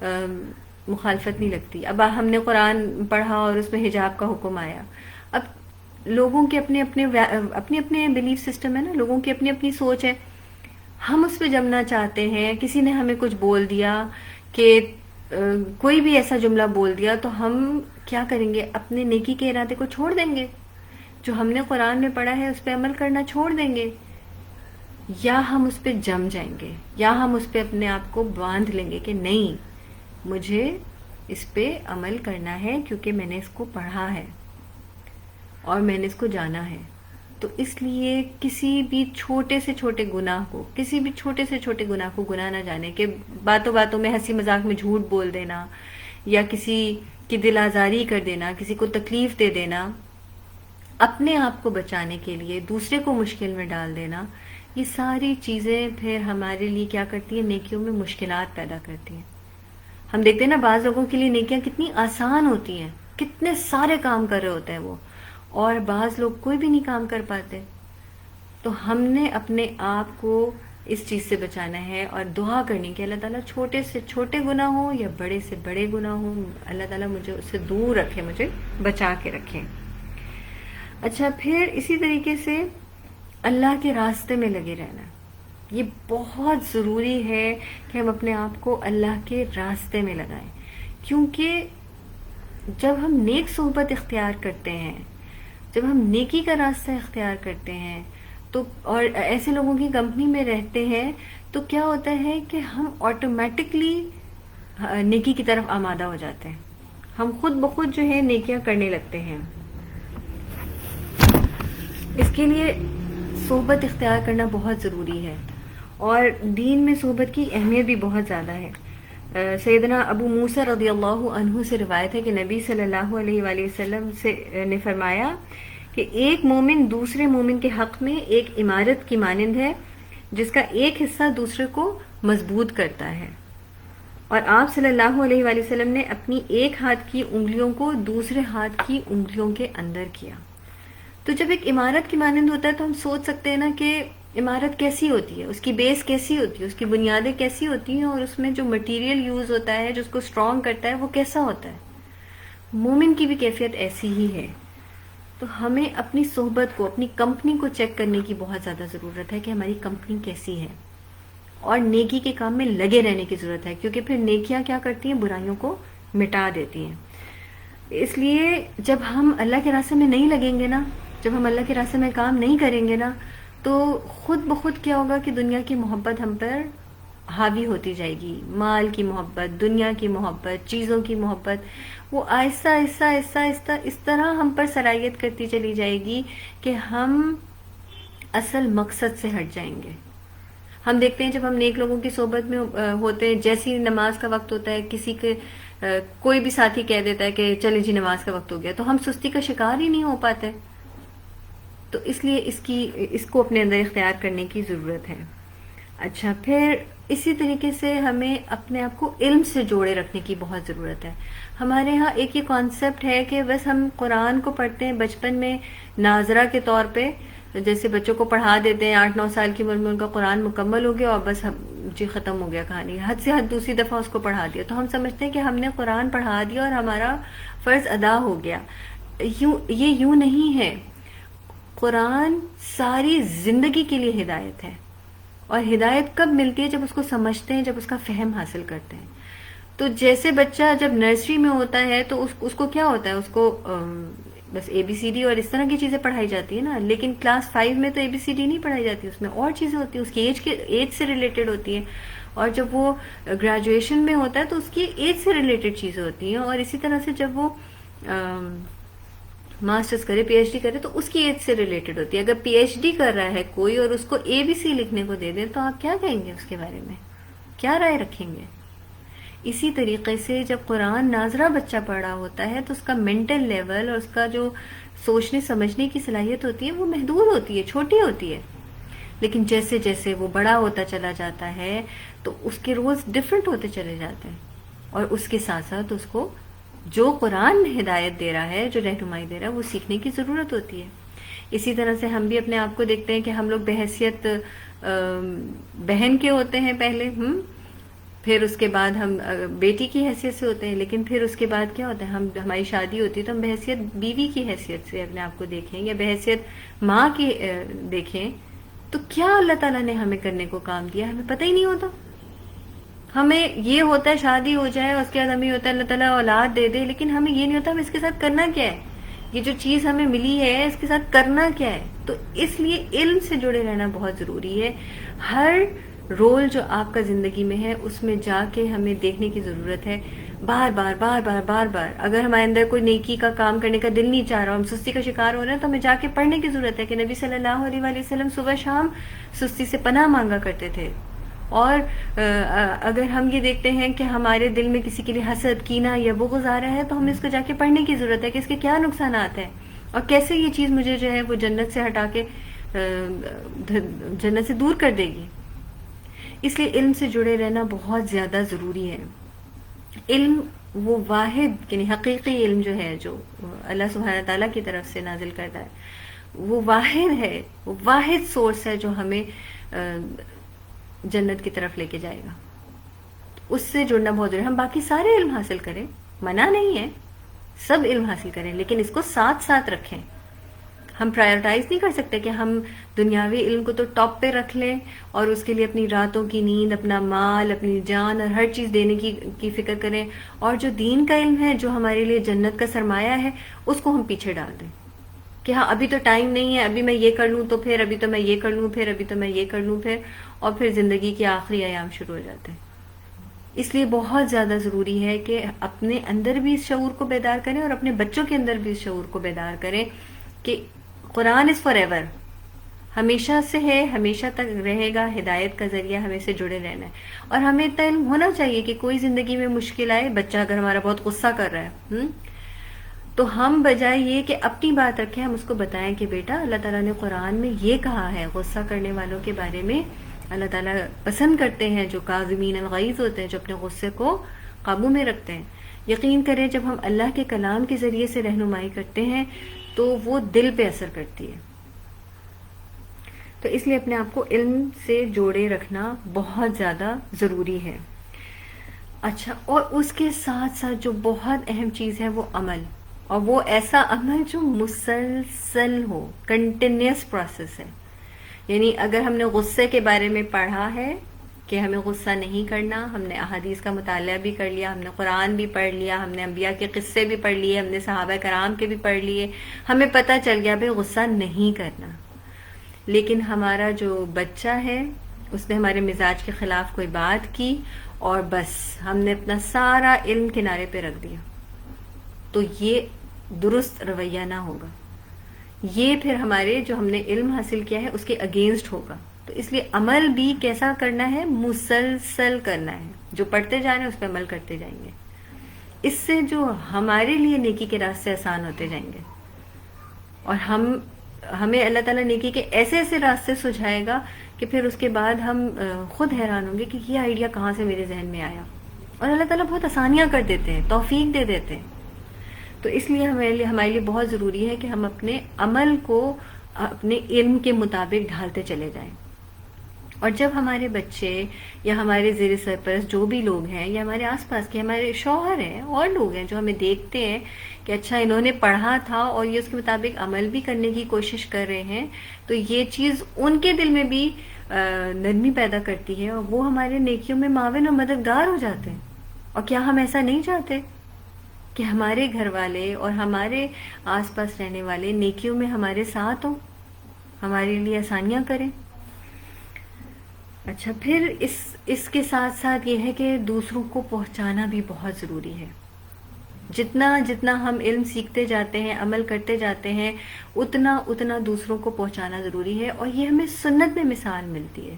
مخالفت نہیں لگتی. اب ہم نے قرآن پڑھا اور اس میں حجاب کا حکم آیا. اب لوگوں کے اپنے اپنے بلیف سسٹم ہے نا، لوگوں کی اپنی اپنی سوچ ہے. ہم اس پہ جمنا چاہتے ہیں، کسی نے ہمیں کچھ بول دیا کہ کوئی بھی ایسا جملہ بول دیا تو ہم کیا کریں گے؟ اپنے نیکی کے ارادے کو چھوڑ دیں گے، جو ہم نے قرآن میں پڑھا ہے اس پہ عمل کرنا چھوڑ دیں گے، یا ہم اس پہ جم جائیں گے، یا ہم اس پہ اپنے آپ کو باندھ لیں گے کہ نہیں، مجھے اس پہ عمل کرنا ہے کیونکہ میں نے اس کو پڑھا ہے اور میں نے اس کو جانا ہے. تو اس لیے کسی بھی چھوٹے سے چھوٹے گناہ کو گناہ نہ جانے کہ باتوں باتوں میں ہنسی مذاق میں جھوٹ بول دینا، یا کسی کی دل آزاری کر دینا، کسی کو تکلیف دے دینا، اپنے آپ کو بچانے کے لیے دوسرے کو مشکل میں ڈال دینا، یہ ساری چیزیں پھر ہمارے لیے کیا کرتی ہیں؟ نیکیوں میں مشکلات پیدا کرتی ہیں. ہم دیکھتے ہیں نا بعض لوگوں کے لیے نیکیاں کتنی آسان ہوتی ہیں، کتنے سارے کام کر رہے ہوتے ہیں وہ، اور بعض لوگ کوئی بھی نہیں کام کر پاتے. تو ہم نے اپنے آپ کو اس چیز سے بچانا ہے اور دعا کرنی کہ اللہ تعالیٰ چھوٹے سے چھوٹے گناہ ہوں یا بڑے سے بڑے گناہ ہوں، اللہ تعالیٰ مجھے اس سے دور رکھے، مجھے بچا کے رکھے. اچھا، پھر اسی طریقے سے اللہ کے راستے میں لگے رہنا. یہ بہت ضروری ہے کہ ہم اپنے آپ کو اللہ کے راستے میں لگائیں، کیونکہ جب ہم نیک صحبت اختیار کرتے ہیں، جب ہم نیکی کا راستہ اختیار کرتے ہیں تو اور ایسے لوگوں کی کمپنی میں رہتے ہیں تو کیا ہوتا ہے کہ ہم آٹومیٹکلی نیکی کی طرف آمادہ ہو جاتے ہیں، ہم خود بخود جو ہے نیکیاں کرنے لگتے ہیں. اس کے لیے صحبت اختیار کرنا بہت ضروری ہے، اور دین میں صحبت کی اہمیت بھی بہت زیادہ ہے. سیدنا ابو موسیٰ رضی اللہ عنہ سے روایت ہے کہ نبی صلی اللہ علیہ وآلہ وسلم نے فرمایا کہ ایک مومن دوسرے مومن کے حق میں ایک عمارت کی مانند ہے جس کا ایک حصہ دوسرے کو مضبوط کرتا ہے. اور آپ صلی اللہ علیہ وآلہ وسلم نے اپنی ایک ہاتھ کی انگلیوں کو دوسرے ہاتھ کی انگلیوں کے اندر کیا. تو جب ایک عمارت کی مانند ہوتا ہے تو ہم سوچ سکتے ہیں نا کہ عمارت کیسی ہوتی ہے، اس کی بیس کیسی ہوتی ہے، اس کی بنیادیں کیسی ہوتی ہیں، اور اس میں جو مٹیریل یوز ہوتا ہے جو اس کو اسٹرانگ کرتا ہے وہ کیسا ہوتا ہے. مومن کی بھی کیفیت ایسی ہی ہے. تو ہمیں اپنی صحبت کو، اپنی کمپنی کو چیک کرنے کی بہت زیادہ ضرورت ہے کہ ہماری کمپنی کیسی ہے، اور نیکی کے کام میں لگے رہنے کی ضرورت ہے، کیونکہ پھر نیکیاں کیا کرتی ہیں؟ برائیوں کو مٹا دیتی ہیں. اس لیے جب ہم اللہ کے راستے میں نہیں لگیں گے نا، جب ہم اللہ کے راستے میں کام نہیں کریں گے نا، تو خود بخود کیا ہوگا کہ دنیا کی محبت ہم پر حاوی ہوتی جائے گی. مال کی محبت، دنیا کی محبت، چیزوں کی محبت، وہ آہستہ آہستہ آہستہ آہستہ اس طرح ہم پر سرایت کرتی چلی جائے گی کہ ہم اصل مقصد سے ہٹ جائیں گے. ہم دیکھتے ہیں جب ہم نیک لوگوں کی صحبت میں ہوتے ہیں، جیسی نماز کا وقت ہوتا ہے، کسی کے کوئی بھی ساتھی کہہ دیتا ہے کہ چلے جی نماز کا وقت ہو گیا، تو ہم سستی کا شکار ہی نہیں ہو پاتے. تو اس لیے اس کو اپنے اندر اختیار کرنے کی ضرورت ہے. اچھا، پھر اسی طریقے سے ہمیں اپنے آپ کو علم سے جوڑے رکھنے کی بہت ضرورت ہے. ہمارے ہاں ایک یہ کانسیپٹ ہے کہ بس ہم قرآن کو پڑھتے ہیں بچپن میں ناظرہ کے طور پہ، جیسے بچوں کو پڑھا دیتے ہیں 8-9 سال کی عمر میں ان کا قرآن مکمل ہو گیا اور بس جی ختم ہو گیا کہانی، حد سے حد دوسری دفعہ اس کو پڑھا دیا، تو ہم سمجھتے ہیں کہ ہم نے قرآن پڑھا دیا اور ہمارا فرض ادا ہو گیا. یہ یوں نہیں ہے. قرآن ساری زندگی کے لیے ہدایت ہے، اور ہدایت کب ملتی ہے؟ جب اس کو سمجھتے ہیں، جب اس کا فہم حاصل کرتے ہیں. تو جیسے بچہ جب نرسری میں ہوتا ہے تو اس کو کیا ہوتا ہے؟ اس کو بس اے بی سی ڈی اور اس طرح کی چیزیں پڑھائی جاتی ہیں نا، لیکن کلاس 5 میں تو اے بی سی ڈی نہیں پڑھائی جاتی، اس میں اور چیزیں ہوتی ہیں، اس کی ایج سے ریلیٹڈ ہوتی ہیں. اور جب وہ گریجویشن میں ہوتا ہے تو اس کی ایج سے ریلیٹڈ چیزیں ہوتی ہیں. اور اسی طرح سے جب وہ ماسٹرز کرے پی ایچ ڈی کرے تو اس کی ایج سے ریلیٹڈ ہوتی ہے. اگر پی ایچ ڈی کر رہا ہے کوئی اور اس کو اے بی سی لکھنے کو دے دیں تو آپ کیا کہیں گے اس کے بارے میں, کیا رائے رکھیں گے؟ اسی طریقے سے جب قرآن ناظرہ بچہ پڑھ رہا ہوتا ہے تو اس کا مینٹل لیول اور اس کا جو سوچنے سمجھنے کی صلاحیت ہوتی ہے وہ محدود ہوتی ہے, چھوٹی ہوتی ہے. لیکن جیسے جیسے وہ بڑا ہوتا چلا جاتا ہے تو اس کے رولز ڈفرینٹ ہوتے چلے جاتے ہیں, اور اس کے ساتھ ساتھ اس کو جو قرآن ہدایت دے رہا ہے, جو رہنمائی دے رہا ہے, وہ سیکھنے کی ضرورت ہوتی ہے. اسی طرح سے ہم بھی اپنے آپ کو دیکھتے ہیں کہ ہم لوگ بحیثیت بہن کے ہوتے ہیں پہلے, پھر اس کے بعد ہم بیٹی کی حیثیت سے ہوتے ہیں, لیکن پھر اس کے بعد کیا ہوتا ہے, ہماری شادی ہوتی ہے تو ہم بحیثیت بیوی کی حیثیت سے اپنے آپ کو دیکھیں یا بحیثیت ماں کی دیکھیں. تو کیا اللہ تعالیٰ نے ہمیں کرنے کو کام دیا ہمیں پتہ ہی نہیں ہوتا. ہمیں یہ ہوتا ہے شادی ہو جائے اور اس کے بعد ہمیں ہوتا ہے اللہ تعالیٰ اولاد دے دے, لیکن ہمیں یہ نہیں ہوتا ہمیں اس کے ساتھ کرنا کیا ہے, یہ جو چیز ہمیں ملی ہے اس کے ساتھ کرنا کیا ہے. تو اس لیے علم سے جڑے رہنا بہت ضروری ہے. ہر رول جو آپ کا زندگی میں ہے اس میں جا کے ہمیں دیکھنے کی ضرورت ہے, بار بار بار بار بار بار. اگر ہمارے اندر کوئی نیکی کا کام کرنے کا دل نہیں چاہ رہا, ہم سستی کا شکار ہو رہے ہیں, تو ہمیں جا کے پڑھنے کی ضرورت ہے کہ نبی صلی اللہ علیہ وآلہ وسلم صبح شام سستی سے پناہ مانگا کرتے تھے. اور اگر ہم یہ دیکھتے ہیں کہ ہمارے دل میں کسی کے لیے حسد, کینہ یا بغض آ رہا ہے تو ہمیں اس کو جا کے پڑھنے کی ضرورت ہے کہ اس کے کیا نقصانات ہیں اور کیسے یہ چیز مجھے جو ہے وہ جنت سے ہٹا کے جنت سے دور کر دے گی. اس لیے علم سے جڑے رہنا بہت زیادہ ضروری ہے. علم وہ واحد یعنی حقیقی علم جو ہے, جو اللہ سبحانہ تعالیٰ کی طرف سے نازل کرتا ہے, وہ واحد ہے, وہ واحد سورس ہے جو ہمیں جنت کی طرف لے کے جائے گا. اس سے جڑنا بہت ضروری ہے. ہم باقی سارے علم حاصل کریں, منع نہیں ہے, سب علم حاصل کریں, لیکن اس کو ساتھ ساتھ رکھیں. ہم پرائرٹائز نہیں کر سکتے کہ ہم دنیاوی علم کو تو ٹاپ پہ رکھ لیں اور اس کے لیے اپنی راتوں کی نیند, اپنا مال, اپنی جان اور ہر چیز دینے کی فکر کریں, اور جو دین کا علم ہے, جو ہمارے لیے جنت کا سرمایہ ہے, اس کو ہم پیچھے ڈال دیں کہ ہاں ابھی تو ٹائم نہیں ہے, ابھی میں یہ کر لوں تو پھر, ابھی تو میں یہ کر لوں پھر, ابھی تو میں یہ کر لوں پھر, اور پھر زندگی کے آخری ایام شروع ہو جاتے ہیں. اس لیے بہت زیادہ ضروری ہے کہ اپنے اندر بھی اس شعور کو بیدار کریں اور اپنے بچوں کے اندر بھی اس شعور کو بیدار کریں کہ قرآن از فار ایور, ہمیشہ سے ہے, ہمیشہ تک رہے گا, ہدایت کا ذریعہ, ہمیں سے جڑے رہنا ہے. اور ہمیں اتنا علم ہونا چاہیے کہ کوئی زندگی میں مشکل آئے, بچہ اگر ہمارا بہت غصہ کر رہا ہے تو ہم بجائے یہ کہ اپنی بات رکھیں, ہم اس کو بتائیں کہ بیٹا اللہ تعالیٰ نے قرآن میں یہ کہا ہے, غصہ کرنے والوں کے بارے میں اللہ تعالیٰ پسند کرتے ہیں جو کاظمین الغیظ ہوتے ہیں, جو اپنے غصے کو قابو میں رکھتے ہیں. یقین کریں جب ہم اللہ کے کلام کے ذریعے سے رہنمائی کرتے ہیں تو وہ دل پہ اثر کرتی ہے. تو اس لیے اپنے آپ کو علم سے جوڑے رکھنا بہت زیادہ ضروری ہے. اچھا, اور اس کے ساتھ ساتھ جو بہت اہم چیز ہے وہ عمل, اور وہ ایسا عمل جو مسلسل ہو, کنٹینیوس پروسیس ہے. یعنی اگر ہم نے غصے کے بارے میں پڑھا ہے کہ ہمیں غصہ نہیں کرنا, ہم نے احادیث کا مطالعہ بھی کر لیا, ہم نے قرآن بھی پڑھ لیا, ہم نے انبیاء کے قصے بھی پڑھ لیے, ہم نے صحابہ کرام کے بھی پڑھ لیے, ہمیں پتہ چل گیا بھائی غصہ نہیں کرنا. لیکن ہمارا جو بچہ ہے اس نے ہمارے مزاج کے خلاف کوئی بات کی اور بس ہم نے اپنا سارا علم کنارے پہ رکھ دیا, تو یہ درست رویہ نہ ہوگا. یہ پھر ہمارے جو ہم نے علم حاصل کیا ہے اس کے اگینسٹ ہوگا. تو اس لیے عمل بھی کیسا کرنا ہے, مسلسل کرنا ہے. جو پڑھتے جا رہے ہیں اس پہ عمل کرتے جائیں گے. اس سے جو ہمارے لیے نیکی کے راستے آسان ہوتے جائیں گے, اور ہمیں اللہ تعالیٰ نیکی کے ایسے ایسے راستے سجھائے گا کہ پھر اس کے بعد ہم خود حیران ہوں گے کہ یہ آئیڈیا کہاں سے میرے ذہن میں آیا. اور اللہ تعالیٰ بہت آسانیاں کر دیتے ہیں, توفیق دے دیتے ہیں. تو اس لیے ہمارے لیے بہت ضروری ہے کہ ہم اپنے عمل کو اپنے علم کے مطابق ڈھالتے چلے جائیں. اور جب ہمارے بچے یا ہمارے زیر سرپرست جو بھی لوگ ہیں, یا ہمارے آس پاس کے ہمارے شوہر ہیں اور لوگ ہیں جو ہمیں دیکھتے ہیں کہ اچھا انہوں نے پڑھا تھا اور یہ اس کے مطابق عمل بھی کرنے کی کوشش کر رہے ہیں, تو یہ چیز ان کے دل میں بھی نرمی پیدا کرتی ہے, اور وہ ہمارے نیکیوں میں معاون اور مددگار ہو جاتے ہیں. اور کیا ہم ایسا نہیں چاہتے کہ ہمارے گھر والے اور ہمارے آس پاس رہنے والے نیکیوں میں ہمارے ساتھ ہوں, ہمارے لیے آسانیاں کریں. اچھا, پھر اس کے ساتھ ساتھ یہ ہے کہ دوسروں کو پہنچانا بھی بہت ضروری ہے. جتنا جتنا ہم علم سیکھتے جاتے ہیں، عمل کرتے جاتے ہیں، اتنا اتنا دوسروں کو پہنچانا ضروری ہے، اور یہ ہمیں سنت میں مثال ملتی ہے۔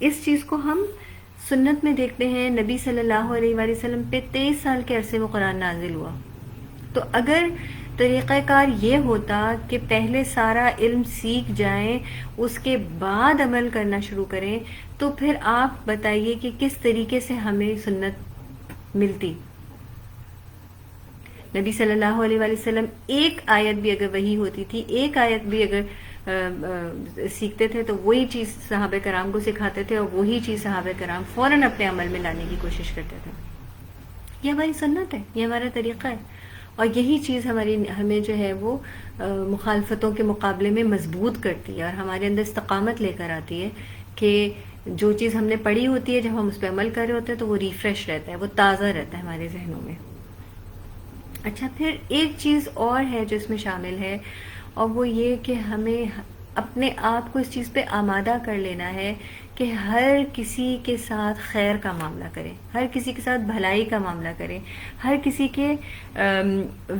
اس چیز کو ہم سنت میں دیکھتے ہیں، نبی صلی اللہ علیہ وآلہ وسلم پہ 23 سال کے عرصے میں قرآن نازل ہوا۔ تو اگر طریقہ کار یہ ہوتا کہ پہلے سارا علم سیکھ جائیں، اس کے بعد عمل کرنا شروع کریں، تو پھر آپ بتائیے کہ کس طریقے سے ہمیں سنت ملتی۔ نبی صلی اللہ علیہ وآلہ وسلم ایک آیت بھی اگر وحی ہوتی تھی، ایک آیت بھی اگر سیکھتے تھے، تو وہی چیز صحابہ کرام کو سکھاتے تھے، اور وہی چیز صحابہ کرام فوراً اپنے عمل میں لانے کی کوشش کرتے تھے۔ یہ ہماری سنت ہے، یہ ہمارا طریقہ ہے، اور یہی چیز ہمیں جو ہے وہ مخالفتوں کے مقابلے میں مضبوط کرتی ہے، اور ہمارے اندر استقامت لے کر آتی ہے کہ جو چیز ہم نے پڑھی ہوتی ہے، جب ہم اس پہ عمل کر رہے ہوتے ہیں تو وہ ریفریش رہتا ہے، وہ تازہ رہتا ہے ہمارے ذہنوں میں۔ اچھا، پھر ایک چیز اور ہے جو اس میں شامل ہے، اور وہ یہ کہ ہمیں اپنے آپ کو اس چیز پہ آمادہ کر لینا ہے کہ ہر کسی کے ساتھ خیر کا معاملہ کریں، ہر کسی کے ساتھ بھلائی کا معاملہ کریں، ہر کسی کے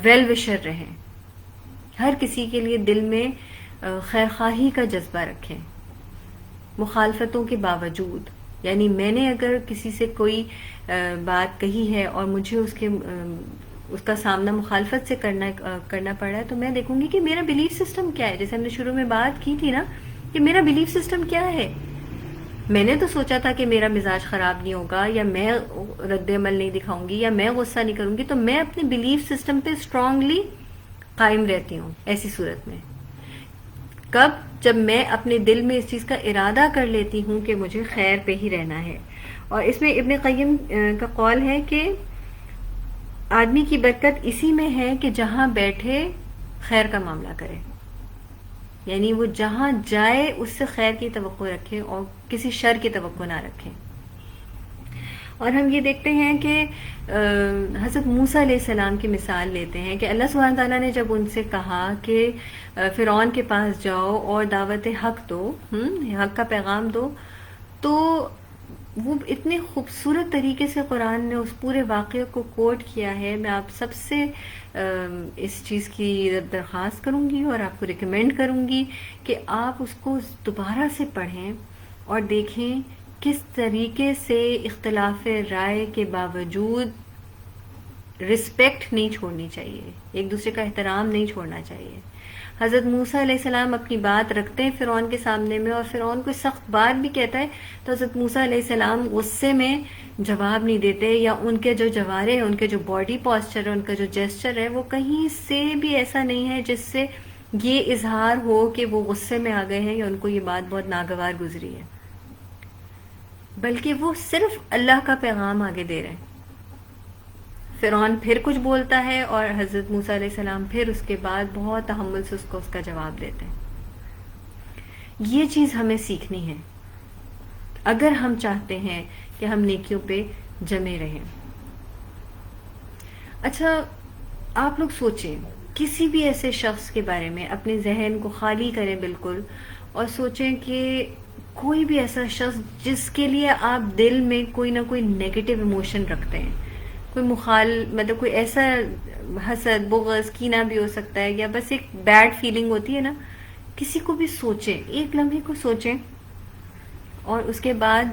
ویل وشر رہیں، ہر کسی کے لیے دل میں خیر خواہی کا جذبہ رکھیں مخالفتوں کے باوجود۔ یعنی میں نے اگر کسی سے کوئی بات کہی ہے اور مجھے اس کا سامنا مخالفت سے کرنا پڑا ہے، تو میں دیکھوں گی کہ میرا بلیف سسٹم کیا ہے۔ جیسے ہم نے شروع میں بات کی تھی نا کہ میرا بلیف سسٹم کیا ہے۔ میں نے تو سوچا تھا کہ میرا مزاج خراب نہیں ہوگا، یا میں رد عمل نہیں دکھاؤں گی، یا میں غصہ نہیں کروں گی، تو میں اپنے بلیف سسٹم پہ اسٹرانگلی قائم رہتی ہوں۔ ایسی صورت میں کب؟ جب میں اپنے دل میں اس چیز کا ارادہ کر لیتی ہوں کہ مجھے خیر پہ ہی رہنا ہے۔ اور اس میں ابن قیم کا قول ہے کہ آدمی کی برکت اسی میں ہے کہ جہاں بیٹھے خیر کا معاملہ کرے، یعنی وہ جہاں جائے اس سے خیر کی توقع رکھے اور کسی شر کی توقع نہ رکھے۔ اور ہم یہ دیکھتے ہیں کہ حضرت موسیٰ علیہ السلام کی مثال لیتے ہیں کہ اللہ سبحانہ تعالیٰ نے جب ان سے کہا کہ فرعون کے پاس جاؤ اور دعوت حق دو، حق کا پیغام دو، تو وہ اتنے خوبصورت طریقے سے قرآن نے اس پورے واقعے کو کوٹ کیا ہے۔ میں آپ سب سے اس چیز کی درخواست کروں گی اور آپ کو ریکمینڈ کروں گی کہ آپ اس کو دوبارہ سے پڑھیں اور دیکھیں کس طریقے سے اختلاف رائے کے باوجود رسپیکٹ نہیں چھوڑنی چاہیے، ایک دوسرے کا احترام نہیں چھوڑنا چاہیے۔ حضرت موسیٰ علیہ السلام اپنی بات رکھتے ہیں فرعون کے سامنے میں، اور فرعون کوئی سخت بات بھی کہتا ہے تو حضرت موسیٰ علیہ السلام غصے میں جواب نہیں دیتے، یا ان کے جو جوارے ہیں، ان کے جو باڈی پوسچر ہے، ان کا جو جیسچر ہے، وہ کہیں سے بھی ایسا نہیں ہے جس سے یہ اظہار ہو کہ وہ غصے میں آ گئے ہیں یا ان کو یہ بات بہت ناگوار گزری ہے، بلکہ وہ صرف اللہ کا پیغام آگے دے رہے ہیں۔ فرعون پھر کچھ بولتا ہے اور حضرت موسیٰ علیہ السلام پھر اس کے بعد بہت تحمل سے اس کو اس کا جواب دیتے ہیں۔ یہ چیز ہمیں سیکھنی ہے اگر ہم چاہتے ہیں کہ ہم نیکیوں پہ جمے رہیں۔ اچھا، آپ لوگ سوچیں، کسی بھی ایسے شخص کے بارے میں اپنے ذہن کو خالی کریں بالکل، اور سوچیں کہ کوئی بھی ایسا شخص جس کے لیے آپ دل میں کوئی نہ کوئی نیگیٹو ایموشن رکھتے ہیں، کوئی مطلب کوئی ایسا حسد، بغض، کینہ بھی ہو سکتا ہے، یا بس ایک بیڈ فیلنگ ہوتی ہے نا، کسی کو بھی سوچیں، ایک لمحے کو سوچیں، اور اس کے بعد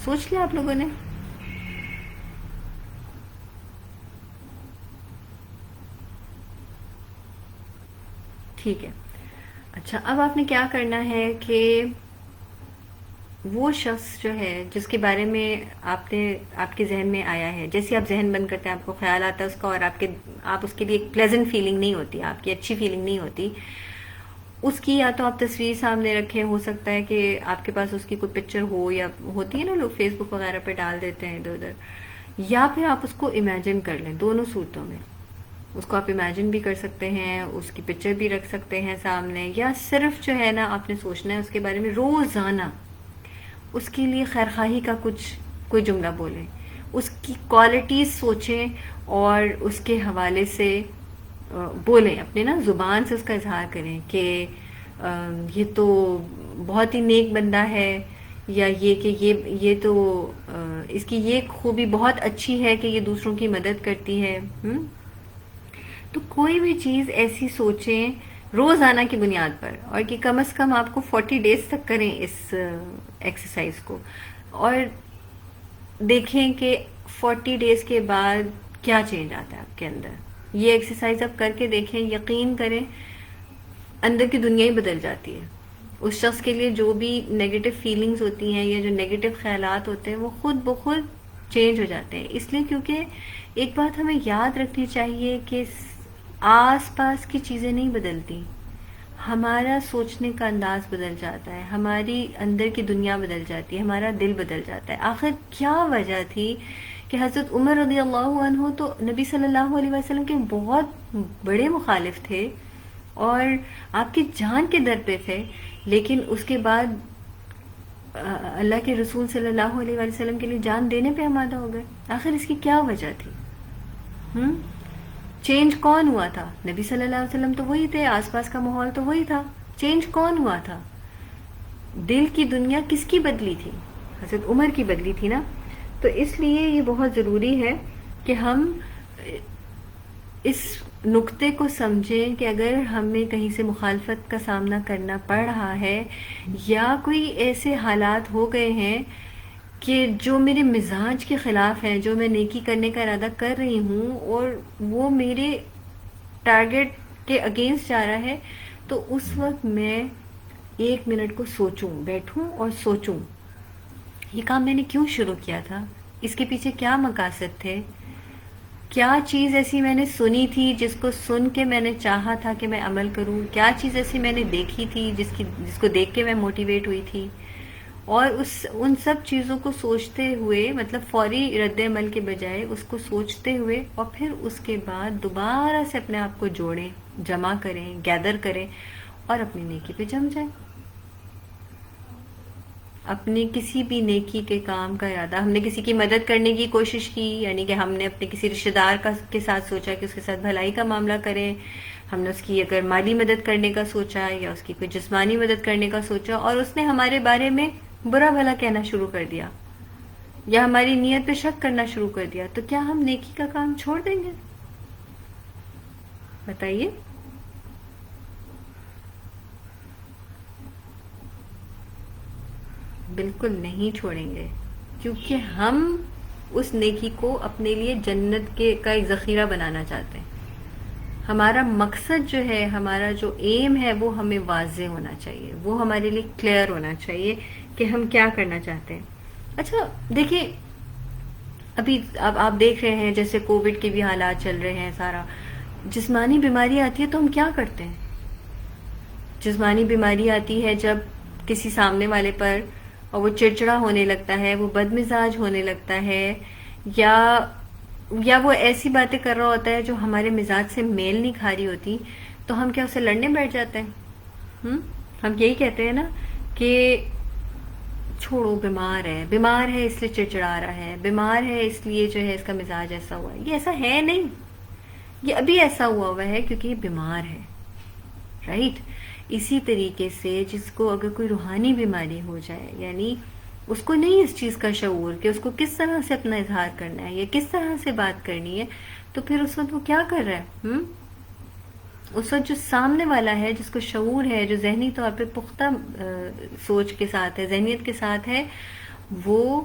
سوچ لیا آپ لوگوں نے؟ ٹھیک ہے۔ اچھا، اب آپ نے کیا کرنا ہے کہ وہ شخص جو ہے جس کے بارے میں آپ کے ذہن میں آیا ہے، جیسے آپ ذہن بند کرتے ہیں آپ کو خیال آتا ہے اس کا، اور آپ اس کے لیے ایک پلیزنٹ فیلنگ نہیں ہوتی، آپ کی اچھی فیلنگ نہیں ہوتی اس کی، یا تو آپ تصویر سامنے رکھیں، ہو سکتا ہے کہ آپ کے پاس اس کی کوئی پکچر ہو، یا ہوتی ہے نا لوگ فیس بک وغیرہ پہ ڈال دیتے ہیں ادھر ادھر، یا پھر آپ اس کو امیجن کر لیں۔ دونوں صورتوں میں اس کو آپ امیجن بھی کر سکتے ہیں، اس کی پکچر بھی رکھ سکتے ہیں سامنے، یا صرف جو ہے نا آپ نے سوچنا ہے اس کے بارے میں، روزانہ اس کے لیے خیرخواہی کا کوئی جملہ بولیں، اس کی کوالٹیز سوچیں اور اس کے حوالے سے بولیں، اپنے نا زبان سے اس کا اظہار کریں کہ یہ تو بہت ہی نیک بندہ ہے، یا یہ کہ یہ تو اس کی یہ خوبی بہت اچھی ہے کہ یہ دوسروں کی مدد کرتی ہے. تو کوئی بھی چیز ایسی سوچیں روزانہ کی بنیاد پر، اور کہ کم از کم آپ کو 40 ڈیز تک کریں اس ایکسرسائز کو، اور دیکھیں کہ 40 ڈیز کے بعد کیا چینج آتا ہے آپ کے اندر. یہ ایکسرسائز آپ کر کے دیکھیں، یقین کریں اندر کی دنیا ہی بدل جاتی ہے. اس شخص کے لیے جو بھی نیگیٹو فیلنگز ہوتی ہیں یا جو نیگیٹو خیالات ہوتے ہیں وہ خود بخود چینج ہو جاتے ہیں. اس لیے کیونکہ ایک بات ہمیں یاد رکھنی چاہیے کہ آس پاس کی چیزیں نہیں بدلتی، ہمارا سوچنے کا انداز بدل جاتا ہے، ہماری اندر کی دنیا بدل جاتی ہے، ہمارا دل بدل جاتا ہے. آخر کیا وجہ تھی کہ حضرت عمر رضی اللہ عنہ تو نبی صلی اللہ علیہ وسلم کے بہت بڑے مخالف تھے اور آپ کی جان کے در پہ تھے، لیکن اس کے بعد اللہ کے رسول صلی اللہ علیہ وسلم کے لیے جان دینے پہ آمادہ ہو گئے. آخر اس کی کیا وجہ تھی؟ چینج کون ہوا تھا؟ نبی صلی اللہ علیہ وسلم تو وہی تھے، آس پاس کا ماحول تو وہی تھا. چینج کون ہوا تھا؟ دل کی دنیا کس کی بدلی تھی؟ حضرت عمر کی بدلی تھی نا. تو اس لیے یہ بہت ضروری ہے کہ ہم اس نقطے کو سمجھیں کہ اگر ہمیں کہیں سے مخالفت کا سامنا کرنا پڑ رہا ہے یا کوئی ایسے حالات ہو گئے ہیں کہ جو میرے مزاج کے خلاف ہیں، جو میں نیکی کرنے کا ارادہ کر رہی ہوں اور وہ میرے ٹارگٹ کے اگینسٹ جا رہا ہے، تو اس وقت میں 1 منٹ کو سوچوں، بیٹھوں اور سوچوں یہ کام میں نے کیوں شروع کیا تھا، اس کے پیچھے کیا مقاصد تھے، کیا چیز ایسی میں نے سنی تھی جس کو سن کے میں نے چاہا تھا کہ میں عمل کروں، کیا چیز ایسی میں نے دیکھی تھی جس کو دیکھ کے میں موٹیویٹ ہوئی تھی. اور ان سب چیزوں کو سوچتے ہوئے، مطلب فوری رد عمل کے بجائے اس کو سوچتے ہوئے، اور پھر اس کے بعد دوبارہ سے اپنے آپ کو جوڑیں، جمع کریں، گیدر کریں اور اپنی نیکی پہ جم جائیں. اپنے کسی بھی نیکی کے کام کا ارادہ، ہم نے کسی کی مدد کرنے کی کوشش کی، یعنی کہ ہم نے اپنے کسی رشتہ دار کے ساتھ سوچا کہ اس کے ساتھ بھلائی کا معاملہ کریں، ہم نے اس کی اگر مالی مدد کرنے کا سوچا یا اس کی کوئی جسمانی مدد کرنے کا سوچا، اور اس نے ہمارے بارے میں برا بھلا کہنا شروع کر دیا یا ہماری نیت پہ شک کرنا شروع کر دیا، تو کیا ہم نیکی کا کام چھوڑ دیں گے؟ بتائیے. بالکل نہیں چھوڑیں گے، کیونکہ ہم اس نیکی کو اپنے لیے جنت کا ایک ذخیرہ بنانا چاہتے ہیں. ہمارا مقصد جو ہے، ہمارا جو ایم ہے، وہ ہمیں واضح ہونا چاہیے، وہ ہمارے لیے کلیئر ہونا چاہیے کہ ہم کیا کرنا چاہتے ہیں. اچھا دیکھیں، ابھی اب آپ دیکھ رہے ہیں جیسے کووڈ کے بھی حالات چل رہے ہیں، سارا جسمانی بیماری آتی ہے تو ہم کیا کرتے ہیں؟ جسمانی بیماری آتی ہے جب کسی سامنے والے پر اور وہ چڑچڑا ہونے لگتا ہے، وہ بد مزاج ہونے لگتا ہے، یا وہ ایسی باتیں کر رہا ہوتا ہے جو ہمارے مزاج سے میل نہیں کھا رہی ہوتی، تو ہم کیا اسے لڑنے بیٹھ جاتے ہیں؟ ہم یہی کہتے ہیں نا کہ چھوڑو، بیمار ہے اس لیے چڑچڑا رہا ہے، بیمار ہے اس لیے جو ہے اس کا مزاج ایسا ہوا ہے. یہ ایسا ہے نہیں، یہ ابھی ایسا ہوا ہے کیونکہ یہ بیمار ہے. رائٹ؟ اسی طریقے سے جس کو اگر کوئی روحانی بیماری ہو جائے، یعنی اس کو نہیں اس چیز کا شعور کہ اس کو کس طرح سے اپنا اظہار کرنا ہے یا کس طرح سے بات کرنی ہے، تو پھر اس وقت وہ کیا کر رہا ہے؟ اس وقت جو سامنے والا ہے، جس کو شعور ہے، جو ذہنی طور پہ پختہ سوچ کے ساتھ ہے، ذہنیت کے ساتھ ہے، وہ